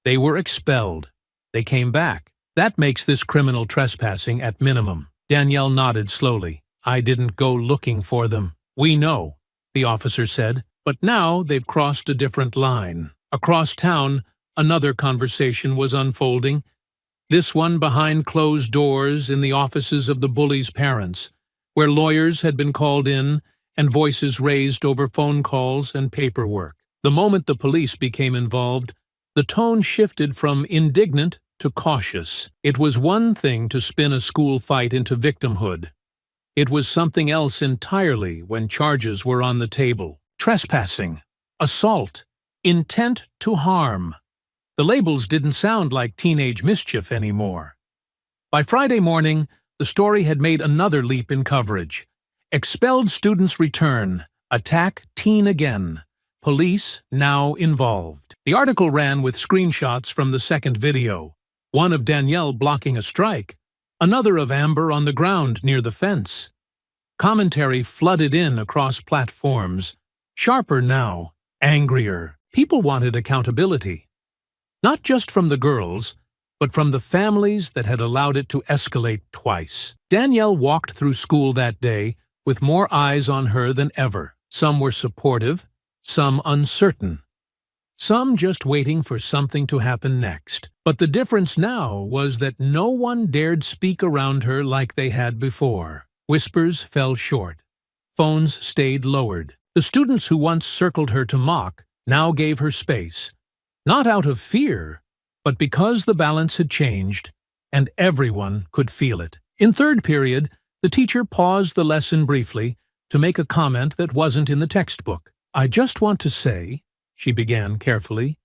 They were expelled. They came back. That makes this criminal trespassing at minimum." Danielle nodded slowly. "I didn't go looking for them." "We know," the officer said, "but now they've crossed a different line." Across town, another conversation was unfolding, this one behind closed doors in the offices of the Bullies' parents, where lawyers had been called in and voices raised over phone calls and paperwork. The moment the police became involved, the tone shifted from indignant to cautious. It was one thing to spin a school fight into victimhood. It was something else entirely when charges were on the table. Trespassing, assault, intent to harm. The labels didn't sound like teenage mischief anymore. By Friday morning, the story had made another leap in coverage. Expelled students return, attack teen again. Police now involved. The article ran with screenshots from the second video, one of Danielle blocking a strike, another of Amber on the ground near the fence. Commentary flooded in across platforms, sharper now, angrier. People wanted accountability. Not just from the girls, but from the families that had allowed it to escalate twice. Danielle walked through school that day with more eyes on her than ever. Some were supportive, some uncertain, some just waiting for something to happen next. But the difference now was that no one dared speak around her like they had before. Whispers fell short. Phones stayed lowered. The students who once circled her to mock now gave her space, not out of fear, but because the balance had changed, and everyone could feel it. In third period, the teacher paused the lesson briefly to make a comment that wasn't in the textbook. "I just want to say," she began carefully,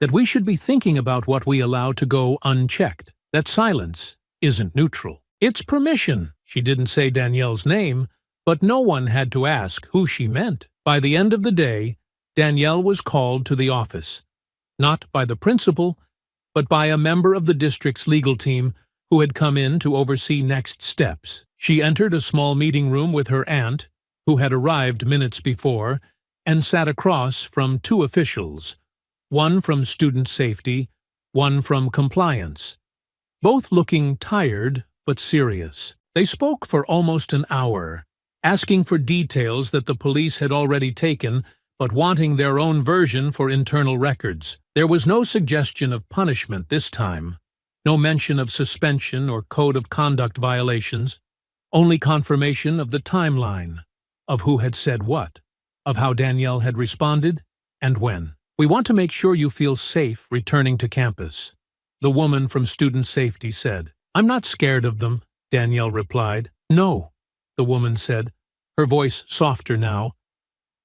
"that we should be thinking about what we allow to go unchecked. That silence isn't neutral. It's permission." She didn't say Danielle's name, but no one had to ask who she meant. By the end of the day, Danielle was called to the office, not by the principal, but by a member of the district's legal team who had come in to oversee next steps. She entered a small meeting room with her aunt, who had arrived minutes before, and sat across from two officials, one from student safety, one from compliance, both looking tired but serious. They spoke for almost an hour, asking for details that the police had already taken, but wanting their own version for internal records. There was no suggestion of punishment this time, no mention of suspension or code of conduct violations, only confirmation of the timeline, of who had said what, of how Danielle had responded, and when. "We want to make sure you feel safe returning to campus," the woman from student safety said. "I'm not scared of them," Danielle replied. "No," the woman said, her voice softer now,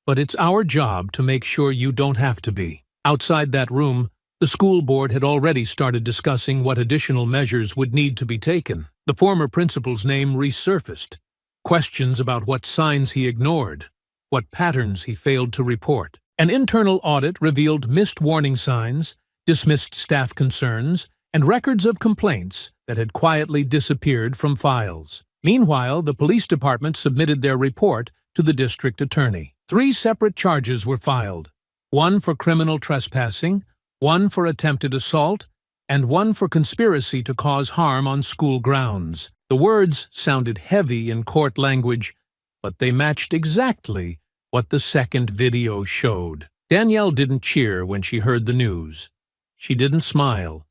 "but it's our job to make sure you don't have to be." Outside that room, the school board had already started discussing what additional measures would need to be taken. The former principal's name resurfaced. Questions about what signs he ignored, what patterns he failed to report. An internal audit revealed missed warning signs, dismissed staff concerns, and records of complaints that had quietly disappeared from files. Meanwhile, the police department submitted their report to the district attorney. 3 separate charges were filed, one for criminal trespassing, one for attempted assault, and one for conspiracy to cause harm on school grounds. The words sounded heavy in court language, but they matched exactly what the second video showed. Danielle didn't cheer when she heard the news. She didn't smile.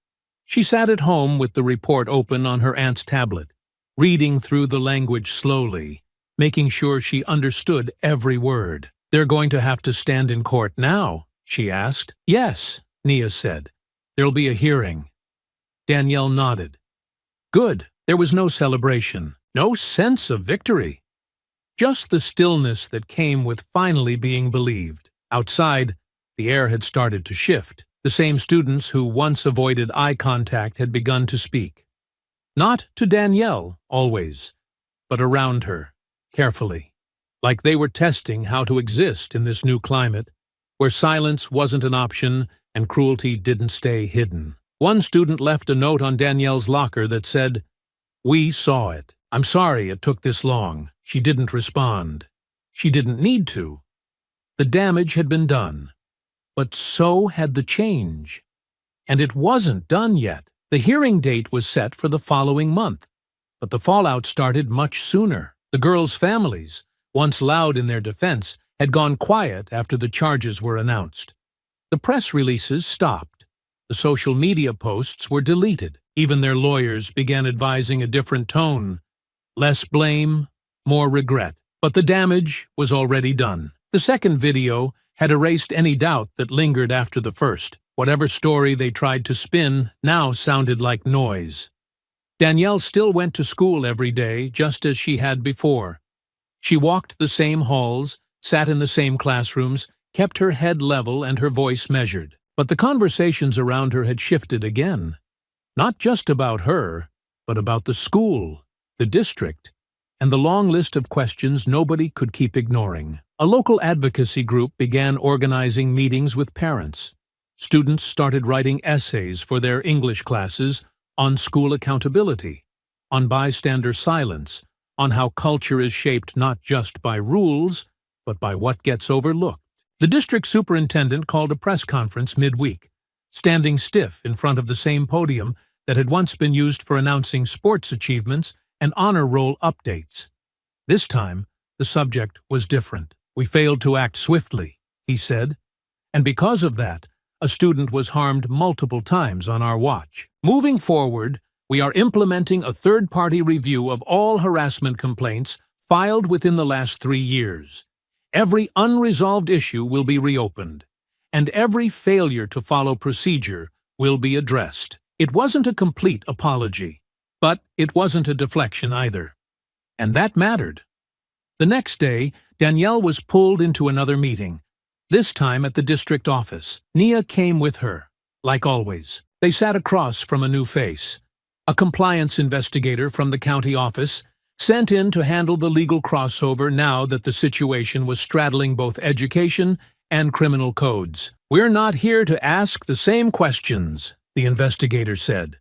She sat at home with the report open on her aunt's tablet, reading through the language slowly, making sure she understood every word. "They're going to have to stand in court now?" she asked. "Yes," Nia said. "There'll be a hearing." Danielle nodded. Good. There was no celebration, no sense of victory. Just the stillness that came with finally being believed. Outside, the air had started to shift. The same students who once avoided eye contact had begun to speak. Not to Danielle, always, but around her, carefully, like they were testing how to exist in this new climate, where silence wasn't an option and cruelty didn't stay hidden. One student left a note on Danielle's locker that said, "We saw it. I'm sorry it took this long." She didn't respond. She didn't need to. The damage had been done. But so had the change. And it wasn't done yet. The hearing date was set for the following month, but the fallout started much sooner. The girls' families, once loud in their defense, had gone quiet after the charges were announced. The press releases stopped. The social media posts were deleted. Even their lawyers began advising a different tone. Less blame, more regret. But the damage was already done. The second video had erased any doubt that lingered after the first. Whatever story they tried to spin now sounded like noise. Danielle still went to school every day, just as she had before. She walked the same halls, sat in the same classrooms, kept her head level and her voice measured. But the conversations around her had shifted again. Not just about her, but about the school, the district, and the long list of questions nobody could keep ignoring. A local advocacy group began organizing meetings with parents. Students started writing essays for their English classes on school accountability, on bystander silence, on how culture is shaped not just by rules, but by what gets overlooked. The district superintendent called a press conference midweek, standing stiff in front of the same podium that had once been used for announcing sports achievements and honor roll updates. This time, the subject was different. "We failed to act swiftly," he said, "and because of that, a student was harmed multiple times on our watch. Moving forward, we are implementing a third-party review of all harassment complaints filed within the last 3 years. Every unresolved issue will be reopened, and every failure to follow procedure will be addressed." It wasn't a complete apology, but it wasn't a deflection either. And that mattered. The next day, Danielle was pulled into another meeting, this time at the district office. Nia came with her, like always. They sat across from a new face, a compliance investigator from the county office, sent in to handle the legal crossover now that the situation was straddling both education and criminal codes. "We're not here to ask the same questions," the investigator said.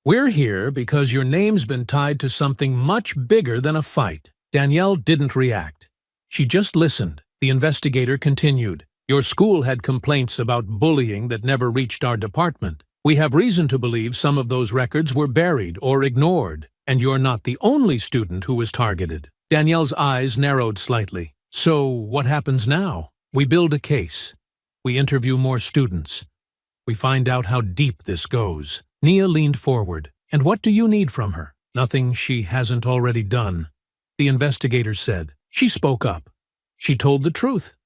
"We're here because your name's been tied to something much bigger than a fight." Danielle didn't react. She just listened. The investigator continued. "Your school had complaints about bullying that never reached our department. We have reason to believe some of those records were buried or ignored, and you're not the only student who was targeted." Danielle's eyes narrowed slightly. "So what happens now?" "We build a case. We interview more students. We find out how deep this goes." Nia leaned forward. "And what do you need from her?" "Nothing she hasn't already done," the investigator said. She spoke up. She told the truth.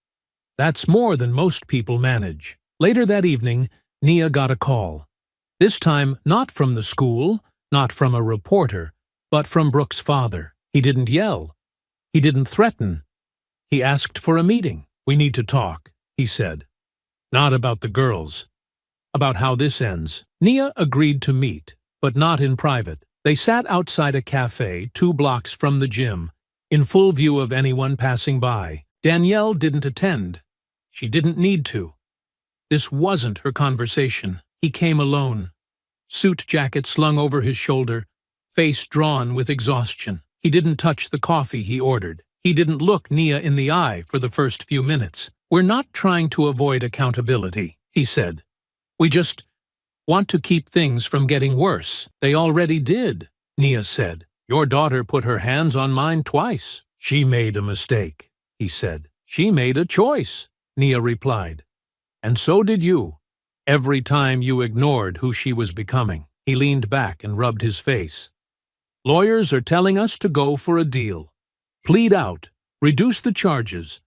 That's more than most people manage. Later that evening, Nia got a call. This time, not from the school, not from a reporter, but from Brooke's father. He didn't yell. He didn't threaten. He asked for a meeting. "We need to talk," he said. "Not about the girls. About how this ends." Nia agreed to meet, but not in private. They sat outside a cafe 2 blocks from the gym, in full view of anyone passing by. Danielle didn't attend. She didn't need to. This wasn't her conversation. He came alone. Suit jacket slung over his shoulder, face drawn with exhaustion. He didn't touch the coffee he ordered. He didn't look Nia in the eye for the first few minutes. "We're not trying to avoid accountability," he said. "We just want to keep things from getting worse." "They already did," Nia said. "Your daughter put her hands on mine twice." "She made a mistake," he said. "She made a choice," Nia replied. "And so did you. Every time you ignored who she was becoming." He leaned back and rubbed his face. "Lawyers are telling us to go for a deal. Plead out, reduce the charges.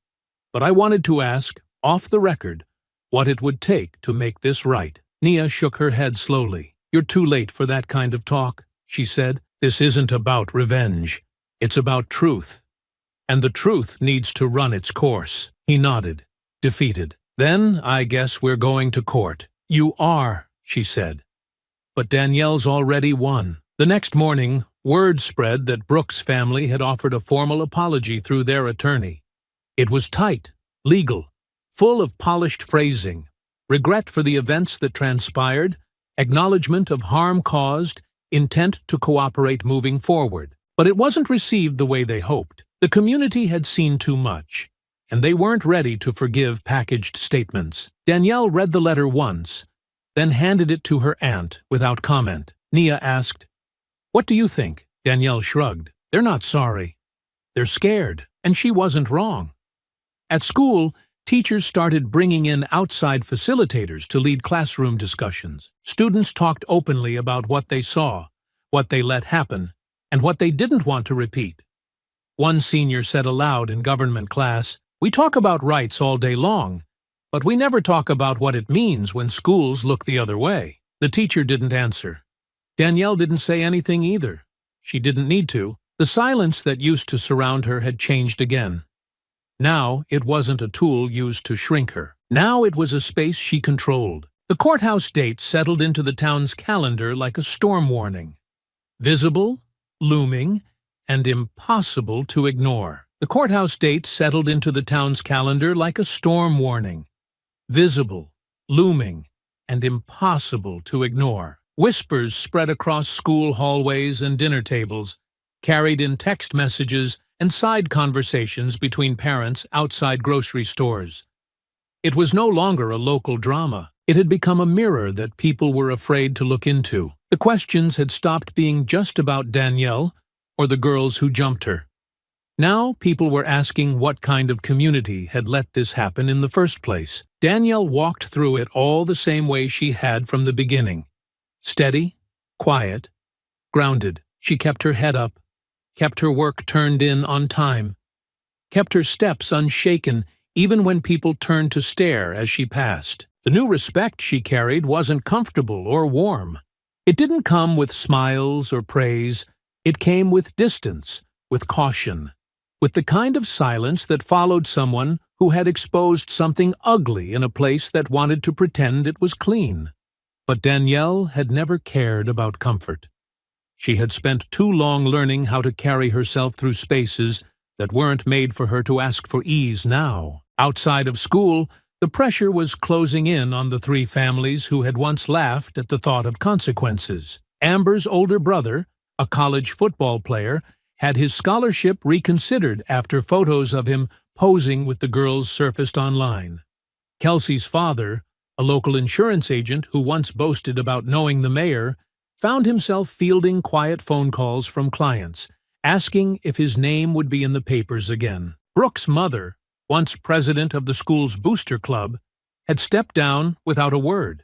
But I wanted to ask, off the record, what it would take to make this right." Nia shook her head slowly. "You're too late for that kind of talk," she said. "This isn't about revenge. It's about truth. And the truth needs to run its course." He nodded, defeated. "Then I guess we're going to court." "You are," she said. "But Danielle's already won." The next morning, word spread that Brooke's family had offered a formal apology through their attorney. It was tight, legal, full of polished phrasing, regret for the events that transpired, acknowledgement of harm caused, intent to cooperate moving forward. But it wasn't received the way they hoped. The community had seen too much, and they weren't ready to forgive packaged statements. Danielle read the letter once, then handed it to her aunt without comment. Nia asked, "What do you think?" Danielle shrugged. "They're not sorry. They're scared, and she wasn't wrong." At school, teachers started bringing in outside facilitators to lead classroom discussions. Students talked openly about what they saw, what they let happen, and what they didn't want to repeat. One senior said aloud in government class, "We talk about rights all day long, but we never talk about what it means when schools look the other way." The teacher didn't answer. Danielle didn't say anything either. She didn't need to. The silence that used to surround her had changed again. Now it wasn't a tool used to shrink her. Now it was a space she controlled. The courthouse date settled into the town's calendar like a storm warning. Visible, looming, and impossible to ignore. The courthouse date settled into the town's calendar like a storm warning. Visible, looming, and impossible to ignore. Whispers spread across school hallways and dinner tables, carried in text messages and side conversations between parents outside grocery stores. It was no longer a local drama. It had become a mirror that people were afraid to look into. The questions had stopped being just about Danielle or the girls who jumped her. Now people were asking what kind of community had let this happen in the first place. Danielle walked through it all the same way she had from the beginning. Steady, quiet, grounded. She kept her head up, kept her work turned in on time, kept her steps unshaken even when people turned to stare as she passed. The new respect she carried wasn't comfortable or warm. It didn't come with smiles or praise. It came with distance, with caution, with the kind of silence that followed someone who had exposed something ugly in a place that wanted to pretend it was clean. But Danielle had never cared about comfort. She had spent too long learning how to carry herself through spaces that weren't made for her to ask for ease now. Outside of school, the pressure was closing in on the three families who had once laughed at the thought of consequences. Amber's older brother, a college football player, had his scholarship reconsidered after photos of him posing with the girls surfaced online. Kelsey's father, a local insurance agent who once boasted about knowing the mayor, found himself fielding quiet phone calls from clients, asking if his name would be in the papers again. Brooke's mother, once president of the school's booster club, had stepped down without a word.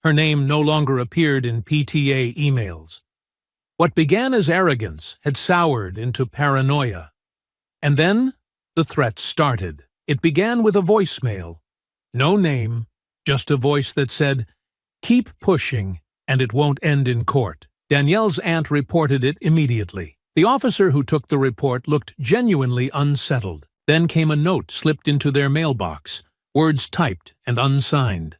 Her name no longer appeared in PTA emails. What began as arrogance had soured into paranoia. And then the threats started. It began with a voicemail. No name, just a voice that said, "Keep pushing, and it won't end in court." Danielle's aunt reported it immediately. The officer who took the report looked genuinely unsettled. Then came a note slipped into their mailbox, words typed and unsigned.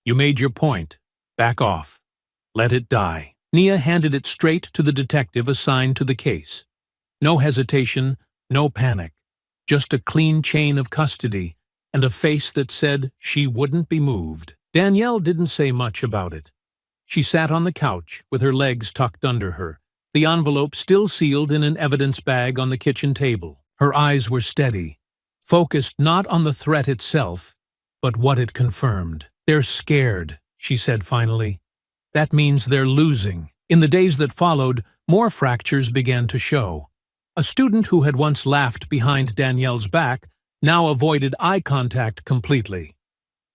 "You made your point. Back off. Let it die." Nia handed it straight to the detective assigned to the case. No hesitation, no panic, just a clean chain of custody and a face that said she wouldn't be moved. Danielle didn't say much about it. She sat on the couch with her legs tucked under her, the envelope still sealed in an evidence bag on the kitchen table. Her eyes were steady, focused not on the threat itself, but what it confirmed. "They're scared," she said finally. "That means they're losing." In the days that followed, more fractures began to show. A student who had once laughed behind Danielle's back now avoided eye contact completely.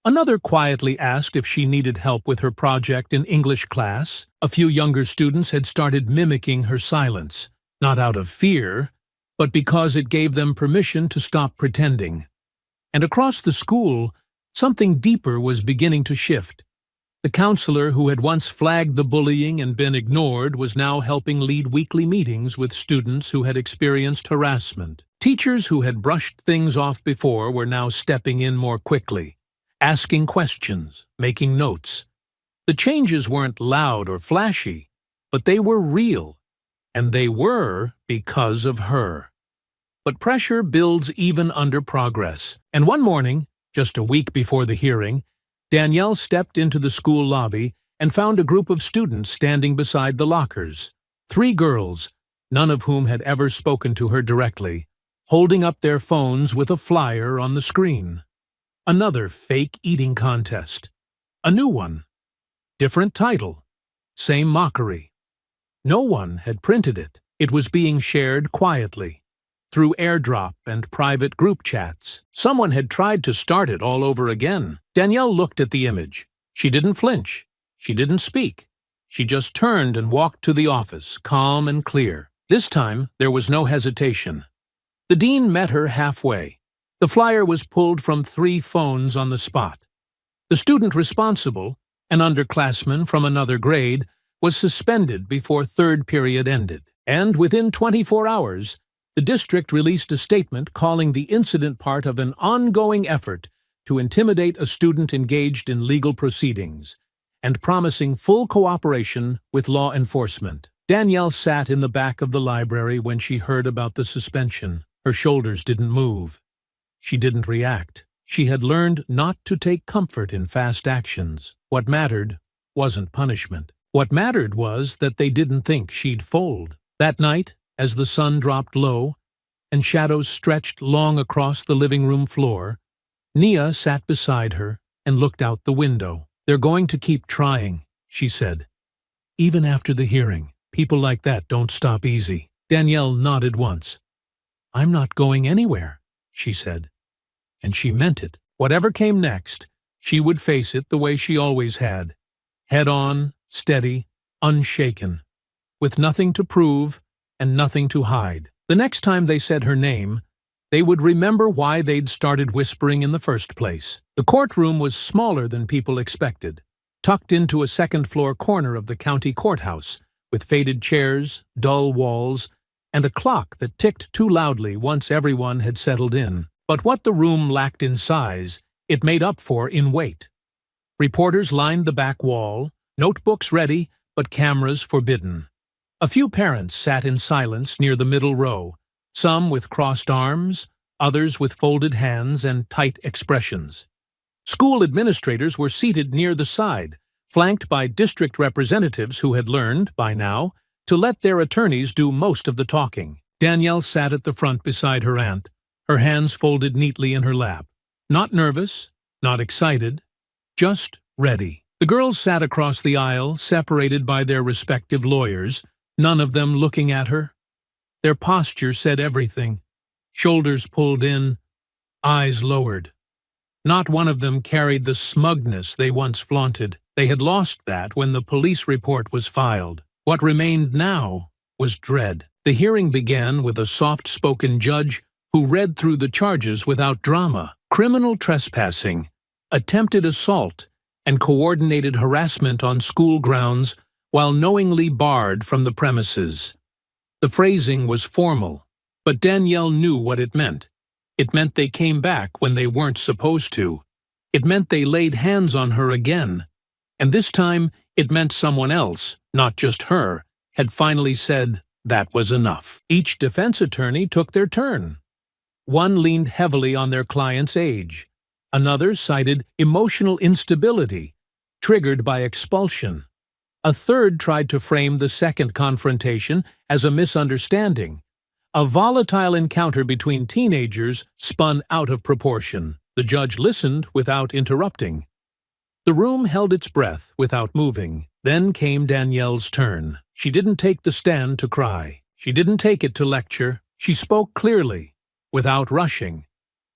Another quietly asked if she needed help with her project in English class. A few younger students had started mimicking her silence, not out of fear, but because it gave them permission to stop pretending. And across the school, something deeper was beginning to shift. The counselor who had once flagged the bullying and been ignored was now helping lead weekly meetings with students who had experienced harassment. Teachers who had brushed things off before were now stepping in more quickly, asking questions, making notes. The changes weren't loud or flashy, but they were real, and they were because of her. But pressure builds even under progress, and one morning, just a week before the hearing, Danielle stepped into the school lobby and found a group of students standing beside the lockers. 3 girls, none of whom had ever spoken to her directly, holding up their phones with a flyer on the screen. Another fake eating contest. A new one. Different title. Same mockery. No one had printed it. It was being shared quietly, through airdrop and private group chats. Someone had tried to start it all over again. Danielle looked at the image. She didn't flinch. She didn't speak. She just turned and walked to the office, calm and clear. This time, there was no hesitation. The dean met her halfway. The flyer was pulled from 3 phones on the spot. The student responsible, an underclassman from another grade, was suspended before 3rd period ended. And within 24 hours, the district released a statement calling the incident part of an ongoing effort to intimidate a student engaged in legal proceedings, and promising full cooperation with law enforcement. Danielle sat in the back of the library when she heard about the suspension. Her shoulders didn't move. She didn't react. She had learned not to take comfort in fast actions. What mattered wasn't punishment. What mattered was that they didn't think she'd fold. That night, as the sun dropped low and shadows stretched long across the living room floor, Nia sat beside her and looked out the window. "They're going to keep trying," she said. "Even after the hearing, people like that don't stop easy." Danielle nodded once. "I'm not going anywhere," she said. And she meant it. Whatever came next, she would face it the way she always had. Head on, steady, unshaken, with nothing to prove and nothing to hide. The next time they said her name, they would remember why they'd started whispering in the first place. The courtroom was smaller than people expected, tucked into a second-floor corner of the county courthouse, with faded chairs, dull walls, and a clock that ticked too loudly once everyone had settled in. But what the room lacked in size, it made up for in weight. Reporters lined the back wall, notebooks ready, but cameras forbidden. A few parents sat in silence near the middle row, some with crossed arms, others with folded hands and tight expressions. School administrators were seated near the side, flanked by district representatives who had learned, by now, to let their attorneys do most of the talking. Danielle sat at the front beside her aunt, her hands folded neatly in her lap. Not nervous, not excited, just ready. The girls sat across the aisle, separated by their respective lawyers, none of them looking at her. Their posture said everything. Shoulders pulled in, eyes lowered. Not one of them carried the smugness they once flaunted. They had lost that when the police report was filed. What remained now was dread. The hearing began with a soft-spoken judge who read through the charges without drama: criminal trespassing, attempted assault, and coordinated harassment on school grounds while knowingly barred from the premises. The phrasing was formal, but Danielle knew what it meant. It meant they came back when they weren't supposed to. It meant they laid hands on her again. And this time, it meant someone else, not just her, had finally said that was enough. Each defense attorney took their turn. One leaned heavily on their client's age. Another cited emotional instability, triggered by expulsion. A third tried to frame the second confrontation as a misunderstanding, a volatile encounter between teenagers spun out of proportion. The judge listened without interrupting. The room held its breath without moving. Then came Danielle's turn. She didn't take the stand to cry. She didn't take it to lecture. She spoke clearly, without rushing,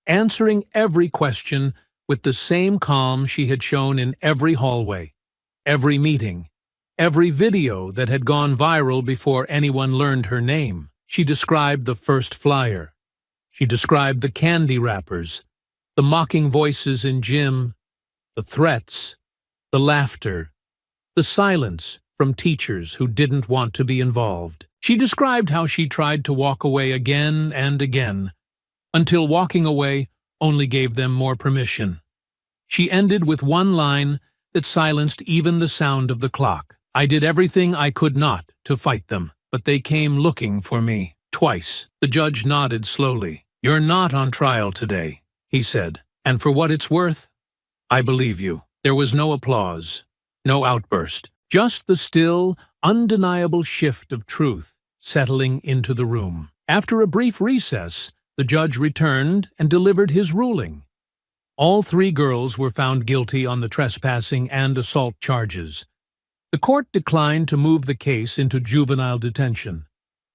answering every question with the same calm she had shown in every hallway, every meeting, every video that had gone viral before anyone learned her name. She described the first flyer. She described the candy wrappers, the mocking voices in gym, the threats, the laughter, the silence from teachers who didn't want to be involved. She described how she tried to walk away again and again, until walking away only gave them more permission. She ended with one line that silenced even the sound of the clock. "I did everything I could not to fight them, but they came looking for me twice." The judge nodded slowly. "You're not on trial today," he said, "and for what it's worth, I believe you." There was no applause, no outburst, just the still, undeniable shift of truth settling into the room. After a brief recess, the judge returned and delivered his ruling. All three girls were found guilty on the trespassing and assault charges. The court declined to move the case into juvenile detention,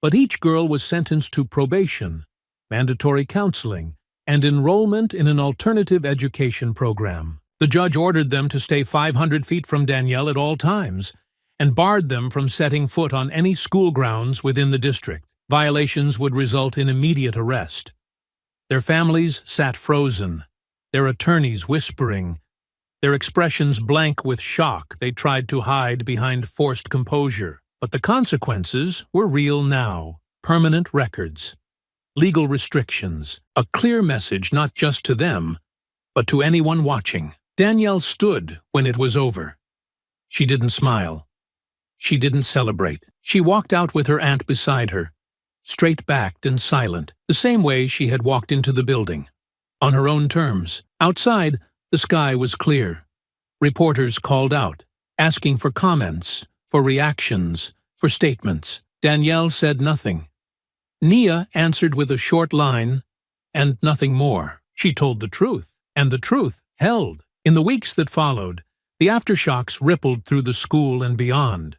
but each girl was sentenced to probation, mandatory counseling, and enrollment in an alternative education program. The judge ordered them to stay 500 feet from Danielle at all times, and barred them from setting foot on any school grounds within the district. Violations would result in immediate arrest. Their families sat frozen, their attorneys whispering, their expressions blank with shock they tried to hide behind forced composure. But the consequences were real now. Permanent records, legal restrictions, a clear message not just to them, but to anyone watching. Danielle stood when it was over. She didn't smile. She didn't celebrate. She walked out with her aunt beside her, straight-backed and silent, the same way she had walked into the building, on her own terms. Outside, the sky was clear. Reporters called out, asking for comments, for reactions, for statements. Danielle said nothing. Nia answered with a short line, and nothing more. She told the truth, and the truth held. In the weeks that followed, The aftershocks rippled through the school and beyond.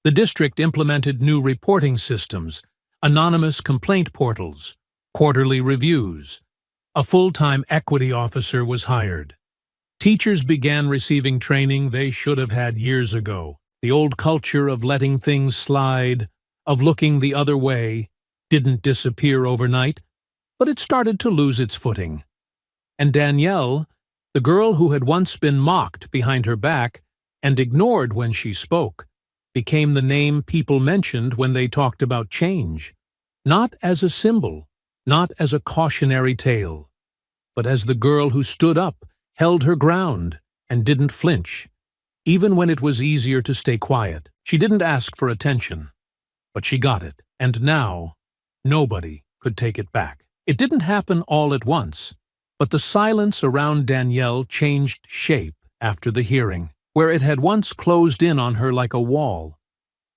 The district implemented new reporting systems, anonymous complaint portals, quarterly reviews. A full-time equity officer was hired. Teachers began receiving training they should have had years ago. The old culture of letting things slide, of looking the other way, didn't disappear overnight, but it started to lose its footing. And Danielle, the girl who had once been mocked behind her back and ignored when she spoke, became the name people mentioned when they talked about change, not as a symbol, not as a cautionary tale, but as the girl who stood up, held her ground, and didn't flinch, even when it was easier to stay quiet. She didn't ask for attention, but she got it, and now nobody could take it back. It didn't happen all at once, but the silence around Danielle changed shape after the hearing. Where it had once closed in on her like a wall,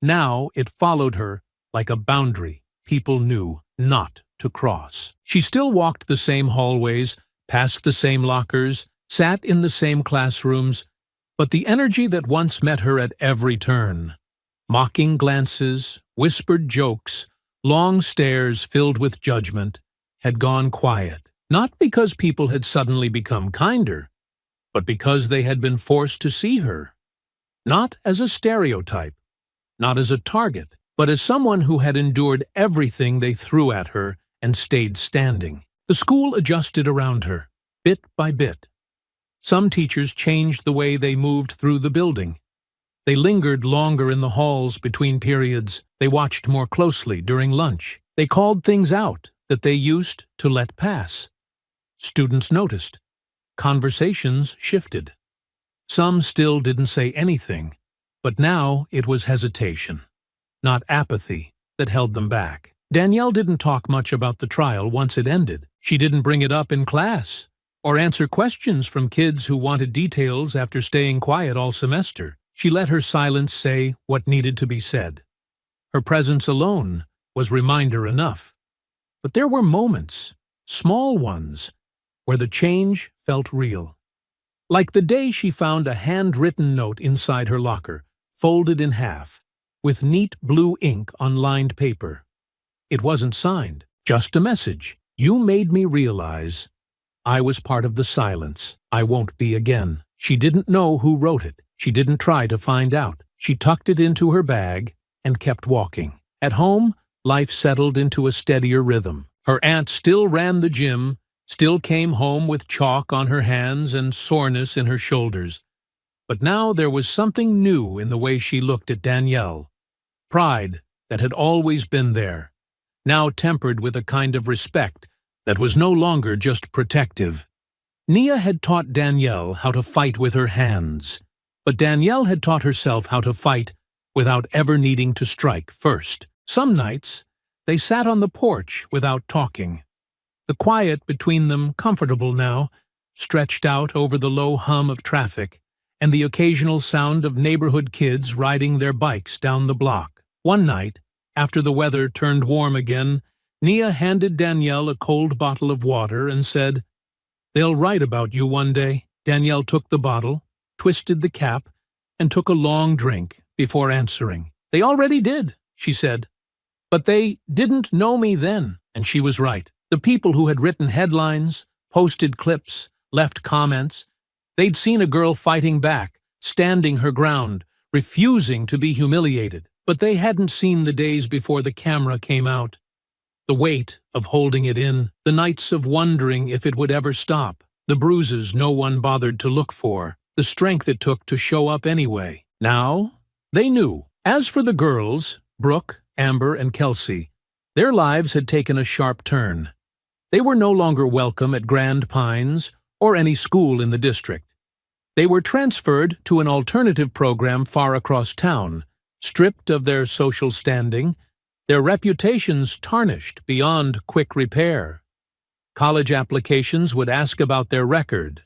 now it followed her like a boundary people knew not to cross. She still walked the same hallways, passed the same lockers, sat in the same classrooms, but the energy that once met her at every turn, mocking glances, whispered jokes, long stares filled with judgment, had gone quiet, not because people had suddenly become kinder, but because they had been forced to see her, not as a stereotype, not as a target, but as someone who had endured everything they threw at her and stayed standing. The school adjusted around her, bit by bit. Some teachers changed the way they moved through the building. They lingered longer in the halls between periods. They watched more closely during lunch. They called things out that they used to let pass. Students noticed. Conversations shifted. Some still didn't say anything, but now it was hesitation, not apathy, that held them back. Danielle didn't talk much about the trial once it ended. She didn't bring it up in class, or answer questions from kids who wanted details after staying quiet all semester. She let her silence say what needed to be said. Her presence alone was reminder enough. But there were moments, small ones, where the change felt real. Like the day she found a handwritten note inside her locker, folded in half, with neat blue ink on lined paper. It wasn't signed, just a message. You made me realize I was part of the silence. I won't be again. She didn't know who wrote it. She didn't try to find out. She tucked it into her bag and kept walking. At home, life settled into a steadier rhythm. Her aunt still ran the gym, still came home with chalk on her hands and soreness in her shoulders. But now there was something new in the way she looked at Danielle. Pride that had always been there, now tempered with a kind of respect that was no longer just protective. Nia had taught Danielle how to fight with her hands, but Danielle had taught herself how to fight without ever needing to strike first. Some nights, they sat on the porch without talking. The quiet between them, comfortable now, stretched out over the low hum of traffic and the occasional sound of neighborhood kids riding their bikes down the block. One night, after the weather turned warm again, Nia handed Danielle a cold bottle of water and said, "They'll write about you one day." Danielle took the bottle, twisted the cap, and took a long drink before answering. "They already did," she said. "But they didn't know me then," and she was right. The people who had written headlines, posted clips, left comments, they'd seen a girl fighting back, standing her ground, refusing to be humiliated. But they hadn't seen the days before the camera came out. The weight of holding it in, the nights of wondering if it would ever stop, the bruises no one bothered to look for, the strength it took to show up anyway. Now, they knew. As for the girls, Brooke, Amber, and Kelsey, their lives had taken a sharp turn. They were no longer welcome at Grand Pines or any school in the district. They were transferred to an alternative program far across town, stripped of their social standing, their reputations tarnished beyond quick repair. College applications would ask about their record.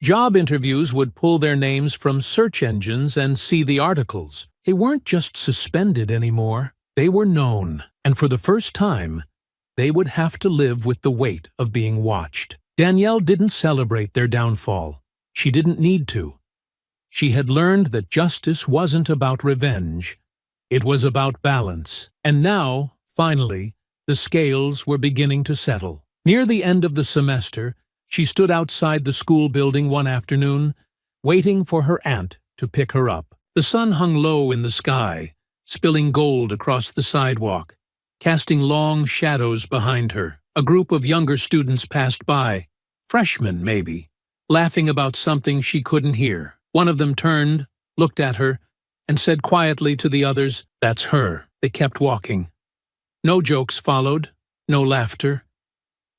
Job interviews would pull their names from search engines and see the articles. They weren't just suspended anymore. They were known, and for the first time, they would have to live with the weight of being watched. Danielle didn't celebrate their downfall. She didn't need to. She had learned that justice wasn't about revenge. It was about balance. And now, finally, the scales were beginning to settle. Near the end of the semester, she stood outside the school building one afternoon, waiting for her aunt to pick her up. The sun hung low in the sky, spilling gold across the sidewalk, casting long shadows behind her. A group of younger students passed by, freshmen maybe, laughing about something she couldn't hear. One of them turned, looked at her, and said quietly to the others, "That's her." They kept walking. No jokes followed, no laughter.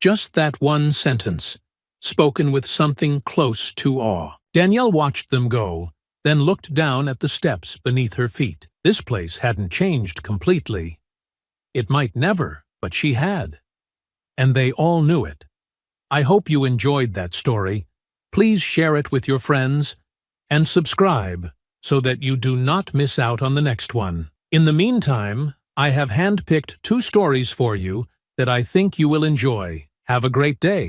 Just that one sentence, spoken with something close to awe. Danielle watched them go, then looked down at the steps beneath her feet. This place hadn't changed completely. It might never, but she had. And they all knew it. I hope you enjoyed that story. Please share it with your friends and subscribe so that you do not miss out on the next one. In the meantime, I have handpicked 2 stories for you that I think you will enjoy. Have a great day.